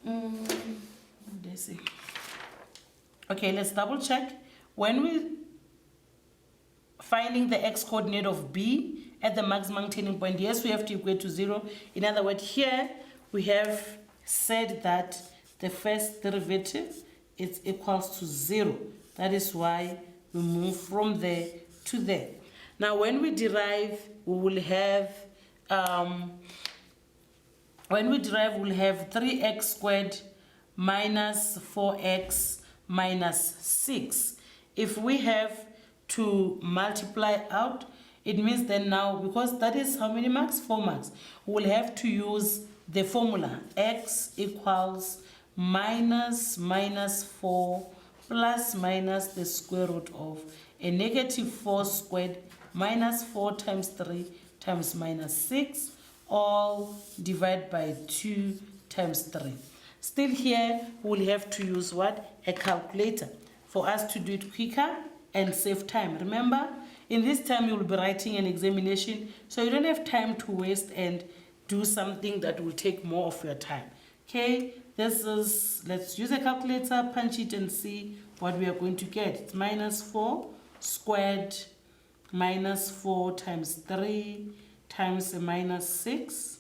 Let's see. Okay, let's double check. When we finding the x coordinate of b at the maximum turning point, yes, we have to equate to 0. In other words, here we have said that the first derivative is equals to 0. That is why we move from there to there. Now, when we derive, we will have we'll have 3x squared minus 4x minus 6. If we have to multiply out, it means then now, because that is how many marks? 4 marks. We'll have to use the formula x equals minus 4 plus minus the square root of a negative 4 squared minus 4 times 3 times minus 6, all divided by 2 times 3. Still here, we'll have to use what? A calculator for us to do it quicker and save time. Remember, in this time you'll be writing an examination, so you don't have time to waste and do something that will take more of your time. Okay, let's use a calculator, punch it and see what we are going to get. It's minus 4 squared minus 4 times 3 times a minus 6,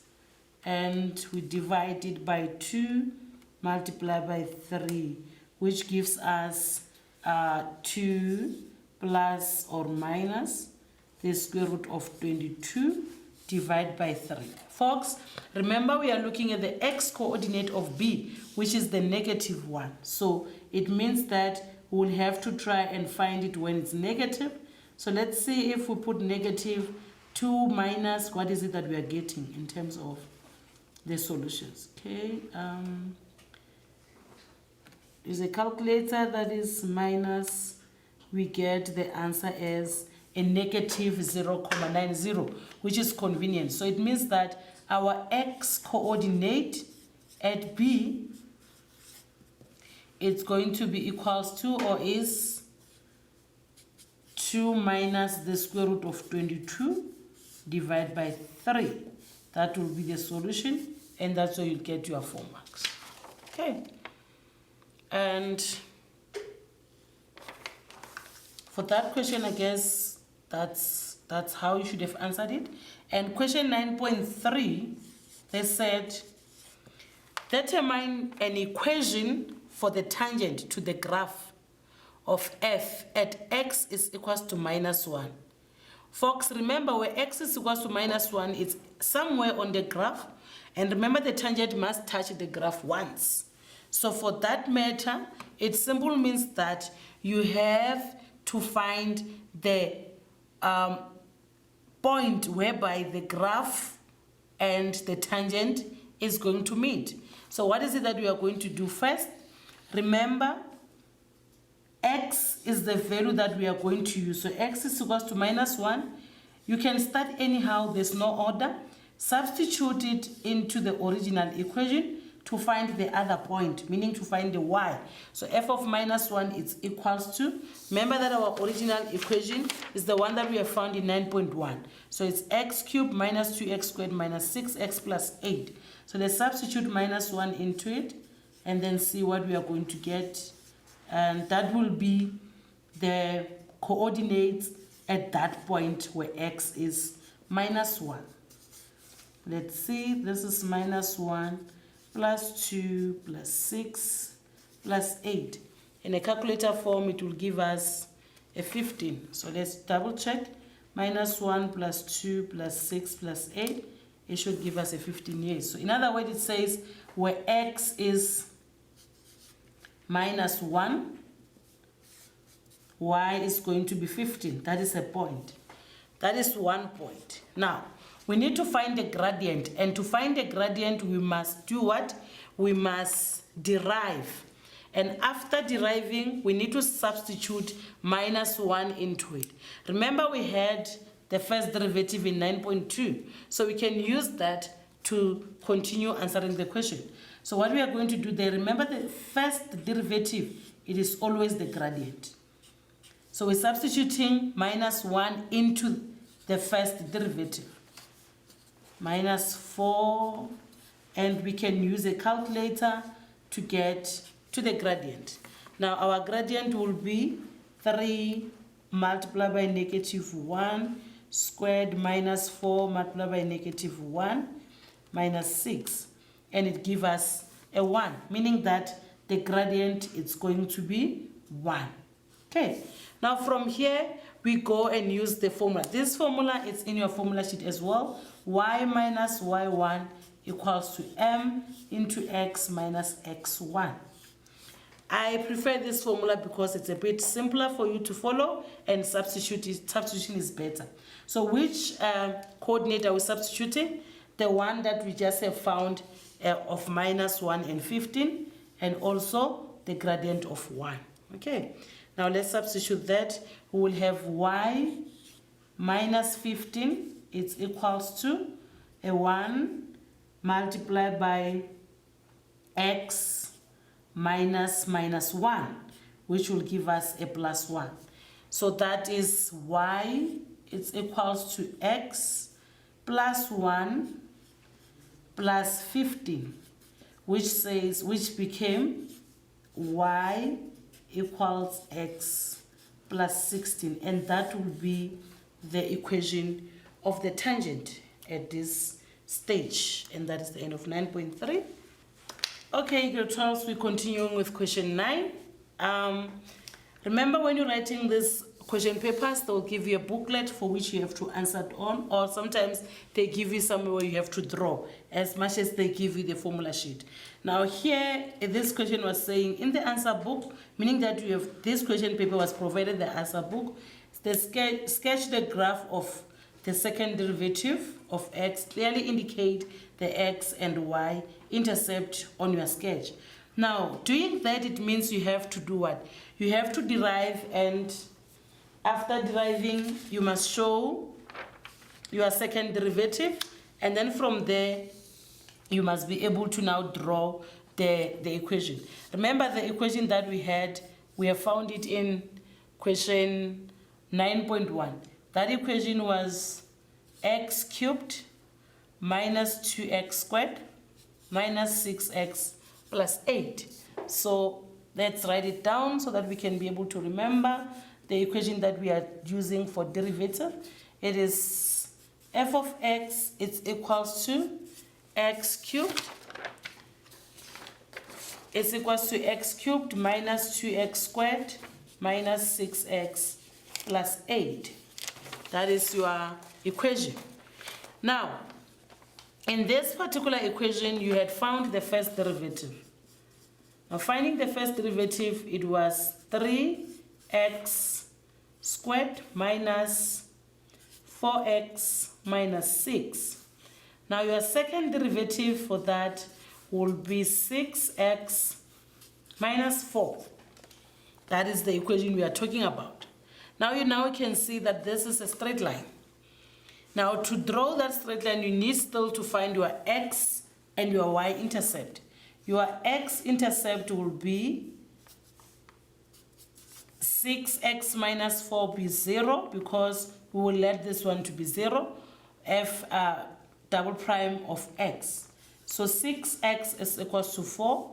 and we divide it by 2, multiply by 3, which gives us 2 plus or minus the square root of 22 divided by 3. Folks, remember we are looking at the x coordinate of b, which is the negative 1. So it means that we'll have to try and find it when it's negative. So let's see if we put negative 2 minus, what is it that we are getting in terms of the solutions. Okay, use a calculator, that is minus, we get the answer as a negative 0.90, which is convenient. So it means that our x coordinate at b, it's going to be equals to, or is 2 minus the square root of 22 divided by 3. That will be the solution, and that's how you get your 4 marks. Okay, and for that question, I guess that's how you should have answered it. And question 9.3, they said, determine an equation for the tangent to the graph of f at x is equals to minus 1. Folks, remember where x is equals to minus 1, it's somewhere on the graph. And remember, the tangent must touch the graph once. So for that matter, it simply means that you have to find the point whereby the graph and the tangent is going to meet. So what is it that we are going to do first? Remember, x is the value that we are going to use. So x is equals to minus 1. You can start anyhow, there's no order. Substitute it into the original equation to find the other point, meaning to find the y. So f of minus 1 is equals to, remember that our original equation is the one that we have found in 9.1. So it's x cubed minus 2x squared minus 6x plus 8. So let's substitute minus 1 into it and then see what we are going to get. And that will be the coordinates at that point where x is minus 1. Let's see, this is minus 1 plus 2 plus 6 plus 8. In a calculator form, it will give us a 15. So let's double check. Minus 1 plus 2 plus 6 plus 8, it should give us a 15 years. So in other words, it says where x is minus 1, y is going to be 15. That is a point. That is 1 point. Now, we need to find the gradient. And to find the gradient, we must do what? We must derive. And after deriving, we need to substitute minus 1 into it. Remember, we had the first derivative in 9.2. So we can use that to continue answering the question. So what we are going to do there, remember the first derivative, it is always the gradient. So we're substituting minus 1 into the first derivative. Minus 4, and we can use a calculator to get to the gradient. Now our gradient will be 3 multiplied by negative 1 squared minus 4 multiplied by negative 1 minus 6. And it gives us a 1, meaning that the gradient is going to be 1. Okay, now from here we go and use the formula. This formula is in your formula sheet as well. Y minus y1 equals to m into x minus x1. I prefer this formula because it's a bit simpler for you to follow, and substitution is better. So which coordinate are we substituting? The one that we just have found of minus 1 and 15, and also the gradient of 1. Okay, now let's substitute that. We will have y minus 15, it's equals to a 1 multiplied by x minus 1, which will give us a plus 1. So that is y, it's equals to x plus 1 plus 15, which became y equals x plus 16, and that will be the equation of the tangent at this stage, and that is the end of 9.3. Okay, grade 12, we're continuing with question 9. Remember, when you're writing this question papers, they'll give you a booklet for which you have to answer it on, or sometimes they give you somewhere where you have to draw, as much as they give you the formula sheet. Now here, this question was saying in the answer book, meaning that you have this question paper was provided the answer book, they sketch the graph of the second derivative of x, clearly indicate the x and y intercept on your sketch. Now, doing that, it means you have to do what? You have to derive, and after deriving, you must show your second derivative, and then from there, you must be able to now draw the equation. Remember the equation that we had, we have found it in question 9.1. That equation was x cubed minus 2x squared minus 6x plus 8. So let's write it down so that we can be able to remember the equation that we are using for derivative. It is f of x, it's equals to x cubed. It's equals to x cubed minus 2x squared minus 6x plus 8. That is your equation. Now, in this particular equation, you had found the first derivative. Now, finding the first derivative, it was 3x squared minus 4x minus 6. Now, your second derivative for that will be 6x minus 4. That is the equation we are talking about. Now you can see that this is a straight line. Now to draw that straight line, you need still to find your x and your y-intercept. Your x-intercept will be 6x minus 4 be 0, because we will let this one to be 0, f double prime of x. So 6x is equals to 4,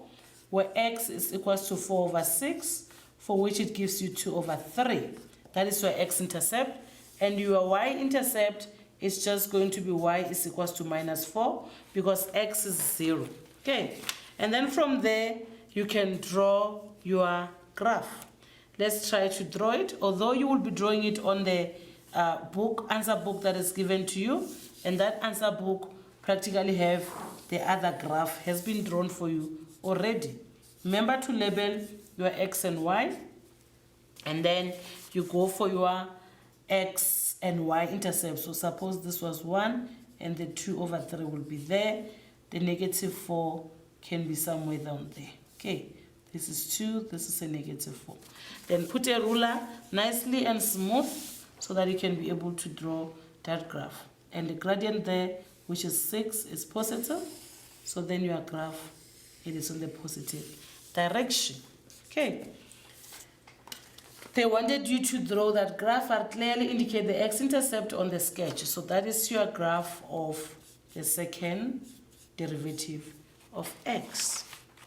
where x is equals to 4 over 6, for which it gives you 2 over 3. That is your x-intercept. And your y-intercept is just going to be y is equals to minus 4, because x is 0. Okay, and then from there, you can draw your graph. Let's try to draw it, although you will be drawing it on the answer book that is given to you, and that answer book practically have the other graph has been drawn for you already. Remember to label your x and y, and then you go for your x and y intercept. So suppose this was 1 and the 2 over 3 will be there. The negative 4 can be somewhere down there. Okay, this is 2, this is a negative 4. Then put a ruler nicely and smooth so that you can be able to draw that graph. And the gradient there, which is 6, is positive. So then your graph, it is in the positive direction. Okay. They wanted you to draw that graph and clearly indicate the x-intercept on the sketch. So that is your graph of the second derivative of x.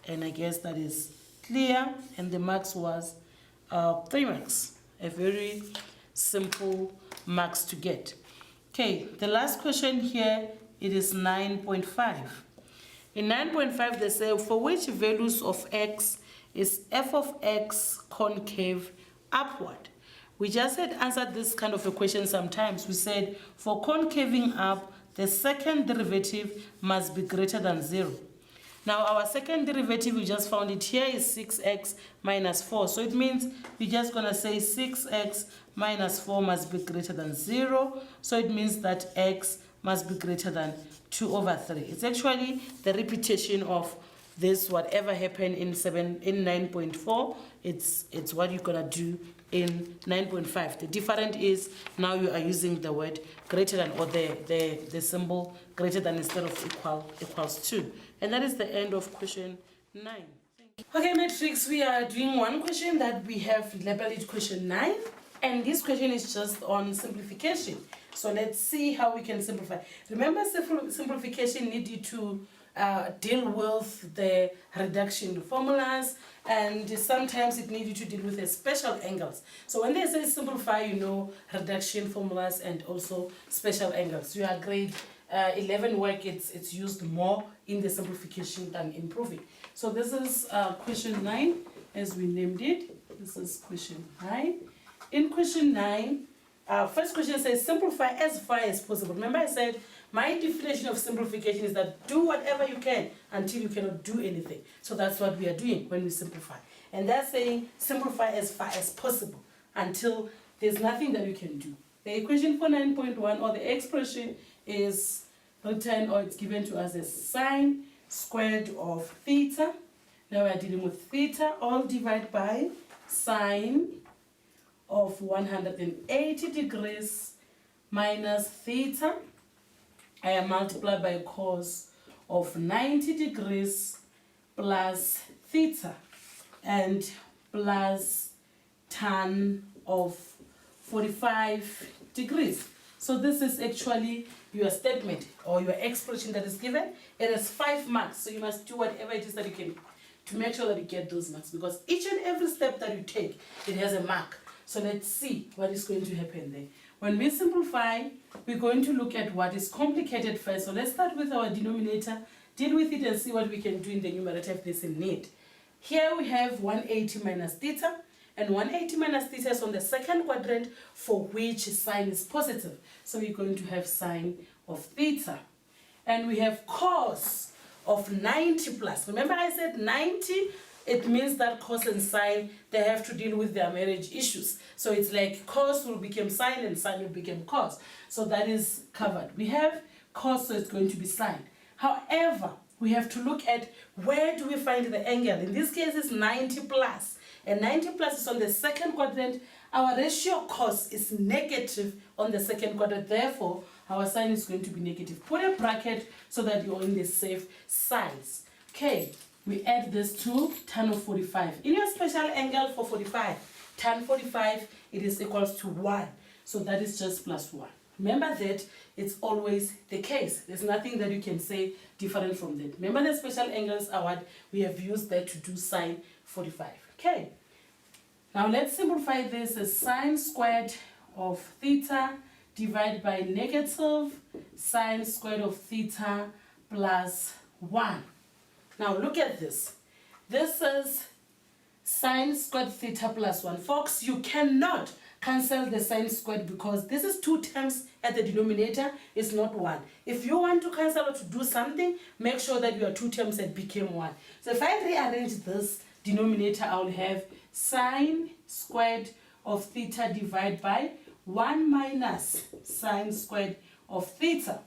And I guess that is clear. And the marks was 3 marks. A very simple marks to get. Okay, the last question here, it is 9.5. In 9.5, they say, for which values of x is f of x concave upward? We just had answered this kind of a question sometimes. We said, for concaving up, the second derivative must be greater than 0. Now, our second derivative, we just found it here, is 6x minus 4. So it means we're just going to say 6x minus 4 must be greater than 0. So it means that x must be greater than 2 over 3. It's actually the repetition of this, whatever happened in 9.4, it's what you're going to do in 9.5. The difference is now you are using the word greater than, or the symbol greater than instead of equals to. And that is the end of question 9. Okay, matrix, we are doing one question that we have labeled it question 9. And this question is just on simplification. So let's see how we can simplify. Remember, simplification need you to deal with the reduction formulas, and sometimes it needs you to deal with the special angles. So when they say simplify, you know reduction formulas and also special angles. You are grade 11 work, it's used more in the simplification than in proving. So this is question 9, as we named it. This is question 9. In question 9, first question says simplify as far as possible. Remember I said my definition of simplification is that do whatever you can until you cannot do anything. So that's what we are doing when we simplify. And they're saying simplify as far as possible until there's nothing that you can do. The equation for 9.1, or the expression, is written, or it's given to us as sine squared of theta. Now we are dealing with theta, all divided by sine of 180 degrees minus theta. I am multiplied by cos of 90 degrees plus theta, and plus tan of 45 degrees. So this is actually your statement or your expression that is given. It is 5 marks, so you must do whatever it is that you can to make sure that you get those marks, because each and every step that you take, it has a mark. So let's see what is going to happen there. When we simplify, we're going to look at what is complicated first. So let's start with our denominator, deal with it and see what we can do in the numerator if there's a need. Here we have 180 minus theta, and 180 minus theta is on the second quadrant for which sine is positive. So we're going to have sine of theta. And we have cos of 90 plus. Remember I said 90? It means that cos and sine, they have to deal with their marriage issues. So it's like cos will become sine and sine will become cos. So that is covered. We have cos, so it's going to be sine. However, we have to look at where do we find the angle. In this case, it's 90 plus. And 90 plus is on the second quadrant. Our ratio cos is negative on the second quadrant. Therefore, our sine is going to be negative. Put a bracket so that you're in the safe sides. Okay. We add this to tan of 45. In your special angle for 45, tan 45, it is equals to 1. So that is just plus 1. Remember that it's always the case. There's nothing that you can say different from that. Remember the special angles are what we have used there to do sine 45. Okay. Now let's simplify this as sine squared of theta divided by negative sine squared of theta plus 1. Now look at this. This is sine squared theta plus 1. Folks, you cannot cancel the sine squared because this is 2 terms at the denominator, it's not 1. If you want to cancel or to do something, make sure that your 2 terms had became 1. So if I rearrange this denominator, I will have sine squared of theta divided by 1 minus sine squared of theta.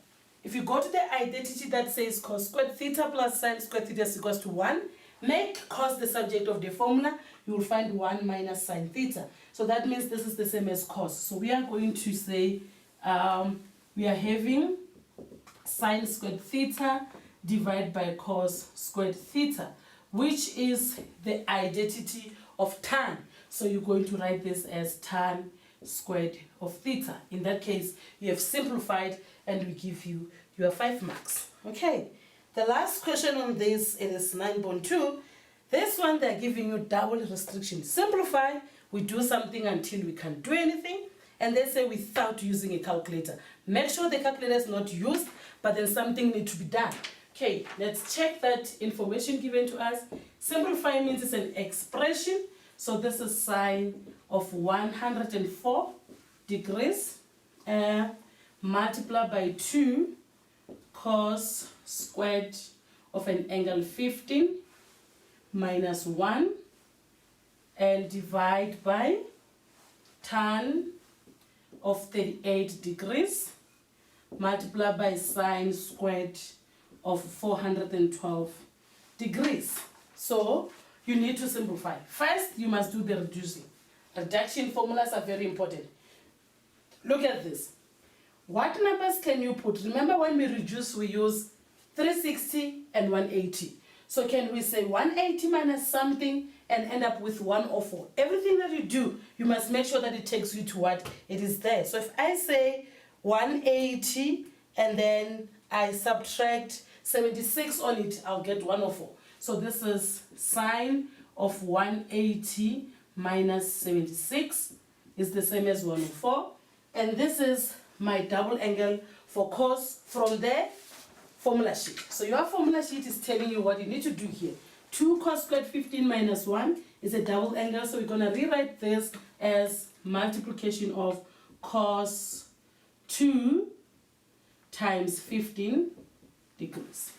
If you go to the identity that says cos squared theta plus sine squared theta is equals to 1, make cos the subject of the formula, you will find 1 minus sine theta. So that means this is the same as cos. So we are going to say we are having sine squared theta divided by cos squared theta, which is the identity of tan. So you're going to write this as tan squared of theta. In that case, you have simplified and we give you your 5 marks. Okay, The last question on this, it is 9.2. This one, they're giving you double restriction. Simplify, we do something until we can't do anything, and they say without using a calculator. Make sure the calculator is not used, but then something needs to be done. Okay, let's check that information given to us. Simplify means it's an expression. So this is sine of 104 degrees multiplied by 2 cos squared of an angle 15 minus 1 and divide by tan of 38 degrees multiplied by sine squared of 412 degrees. So you need to simplify. First, you must do the reducing. Reduction formulas are very important. Look at this. What numbers can you put? Remember when we reduce, we use 360 and 180. So can we say 180 minus something and end up with 104? Everything that you do, you must make sure that it takes you to what it is there. So if I say 180 and then I subtract 76 on it, I'll get 104. So this is sine of 180 minus 76 is the same as 104. And this is my double angle for cos from the formula sheet. So your formula sheet is telling you what you need to do here. 2 cos squared 15 minus 1 is a double angle. So we're going to rewrite this as multiplication of cos 2 times 15 degrees.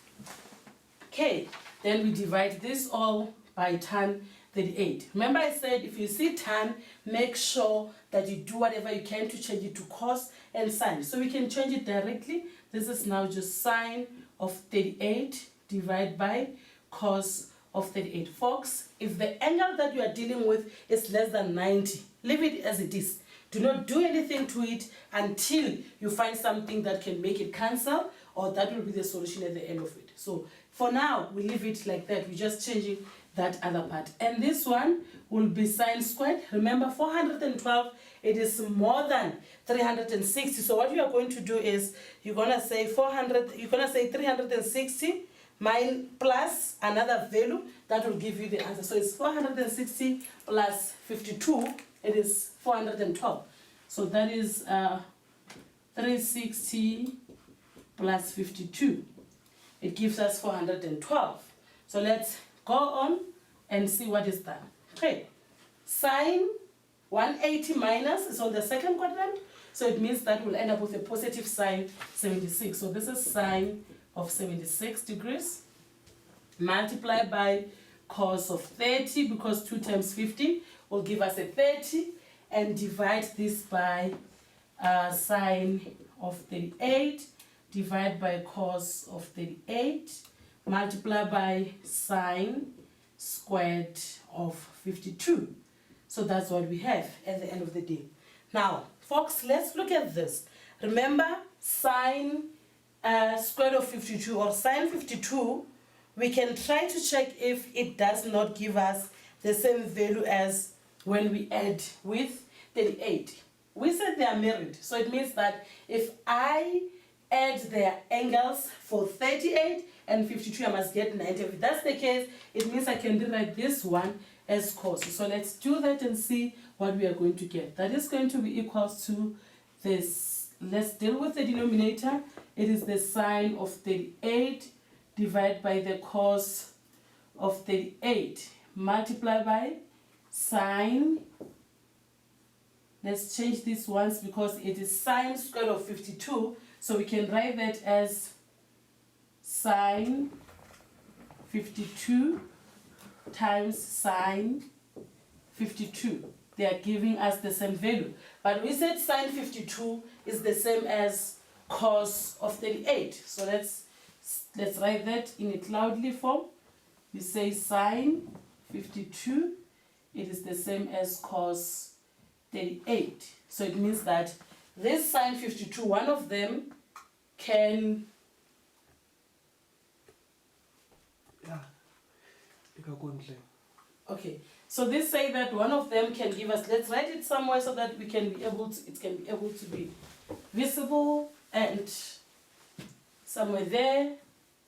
Okay, then we divide this all by tan 38. Remember I said if you see tan, make sure that you do whatever you can to change it to cos and sine. So we can change it directly. This is now just sine of 38 divided by cos of 38. Folks, if the angle that you are dealing with is less than 90, leave it as it is. Do not do anything to it until you find something that can make it cancel, or that will be the solution at the end of it. So for now, we leave it like that. We're just changing that other part. And this one will be sine squared. Remember, 412, it is more than 360. So what you are going to do is you're going to say 360 plus another value that will give you the answer. So it's 460 plus 52. It is 412. So that is 360 plus 52. It gives us 412. So let's go on and see what is done. Okay, sine 180 minus is on the second quadrant, so it means that we'll end up with a positive sine 76. So this is sine of 76 degrees multiplied by cos of 30, because 2 times 15 will give us a 30, and divide this by sine of 38 divided by cos of 38 multiplied by sine squared of 52. So that's what we have at the end of the day. Now, folks, let's look at this. Remember, sine squared of 52 or sine 52, we can try to check if it does not give us the same value as when we add with 38. We said they are married, so it means that if I add their angles for 38 and 52, I must get 90. If that's the case, it means I can rewrite this one as cos. So let's do that and see what we are going to get. That is going to be equals to this. Let's deal with the denominator. It is the sine of 38 divided by the cos of 38 multiplied by sine. Let's change this once because it is sine squared of 52. So we can write that as sine 52 times sine 52. They are giving us the same value. But we said sine 52 is the same as cos of 38. So let's write that in a cloudly form. We say sine 52, it is the same as cos 38. So it means that this sine 52, one of them can... Okay, so this say that one of them can give us, let's write it somewhere so that we can be able to, it can be able to be visible, and somewhere there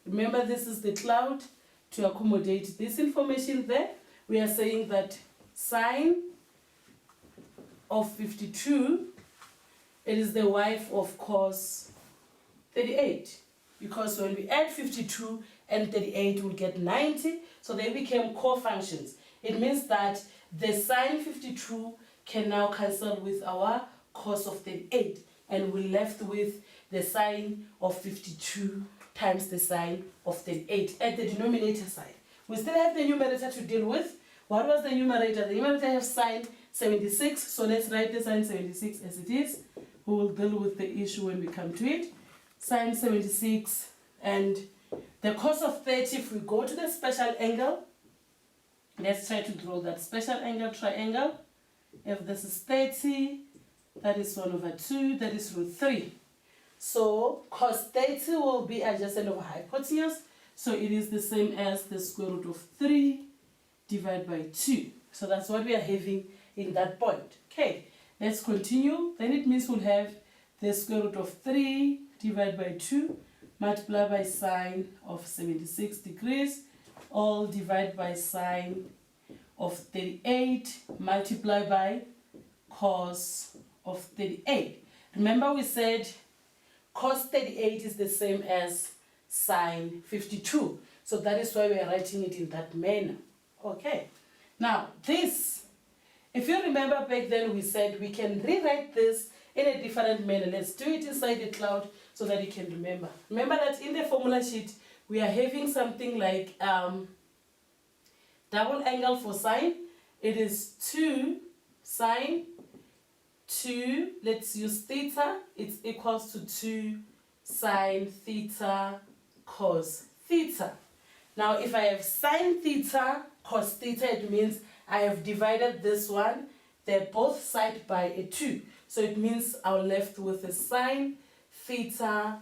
Remember, this is the cloud. To accommodate this information there, we are saying that sine of 52, it is the wife of cos 38. Because when we add 52 and 38, we get 90. So they became cofunctions. It means that the sine 52 can now cancel with our cos of 38. And we're left with the sine of 52 times the sine of 38 at the denominator side. We still have the numerator to deal with. What was the numerator? The numerator has sine 76. So let's write the sine 76 as it is. We will deal with the issue when we come to it. Sine 76 and the cos of 30, if we go to the special angle, let's try to draw that special angle triangle. If this is 30, that is 1 over 2, that is root 3. So cos 30 will be adjacent over hypotenuse. So it is the same as the square root of 3 divided by 2. So that's what we are having in that point. Okay, let's continue. Then it means we'll have the square root of 3 divided by 2 multiplied by sine of 76 degrees, all divided by sine of 38 multiplied by cos of 38. Remember we said cos 38 is the same as sine 52. So that is why we are writing it in that manner. Okay. Now this, if you remember back then we said we can rewrite this in a different manner. Let's do it inside the cloud so that you can remember. Remember that in the formula sheet we are having something like double angle for sine. It is 2 sine 2, let's use theta, it's equals to 2 sine theta cos theta. Now if I have sine theta cos theta, it means I have divided this one, they're both side by a 2. So it means I'm left with a sine theta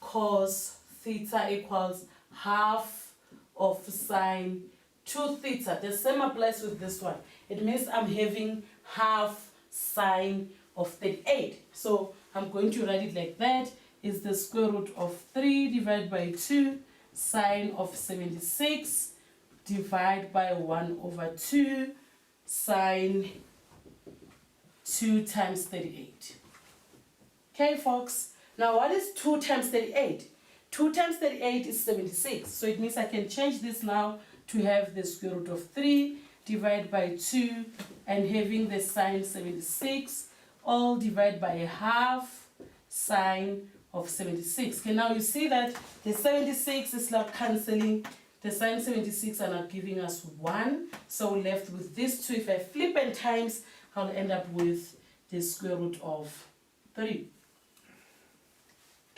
cos theta equals half of sine 2 theta. The same applies with this one. It means I'm having half sine of 38. So I'm going to write it like that. Is the square root of 3 divided by 2 sine of 76 divided by 1 over 2 sine 2 times 38. Okay, folks. Now what is 2 times 38? 2 times 38 is 76. So it means I can change this now to have the square root of 3 divided by 2 and having the sine 76 all divided by a half sine of 76. Okay, now you see that the 76 is now cancelling. The sine 76 are not giving us 1. So we're left with this 2. If I flip and times, I'll end up with the square root of 3.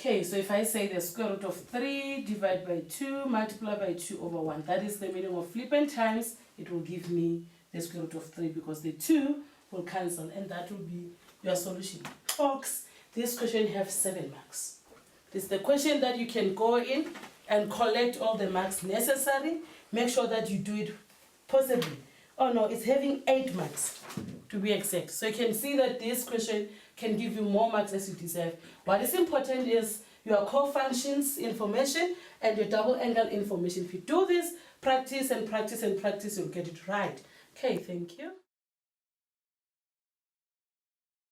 Okay, so if I say the square root of 3 divided by 2 multiplied by 2 over 1, that is the meaning of flip and times. It will give me the square root of 3 because the 2 will cancel, and that will be your solution. Folks, this question has 7 marks. This is the question that you can go in and collect all the marks necessary. Make sure that you do it possibly. Oh no, it's having 8 marks to be exact. So you can see that this question can give you more marks as you deserve. What is important is your cofunctions information and your double angle information. If you do this, practice and practice and practice, you'll get it right. Okay, thank you.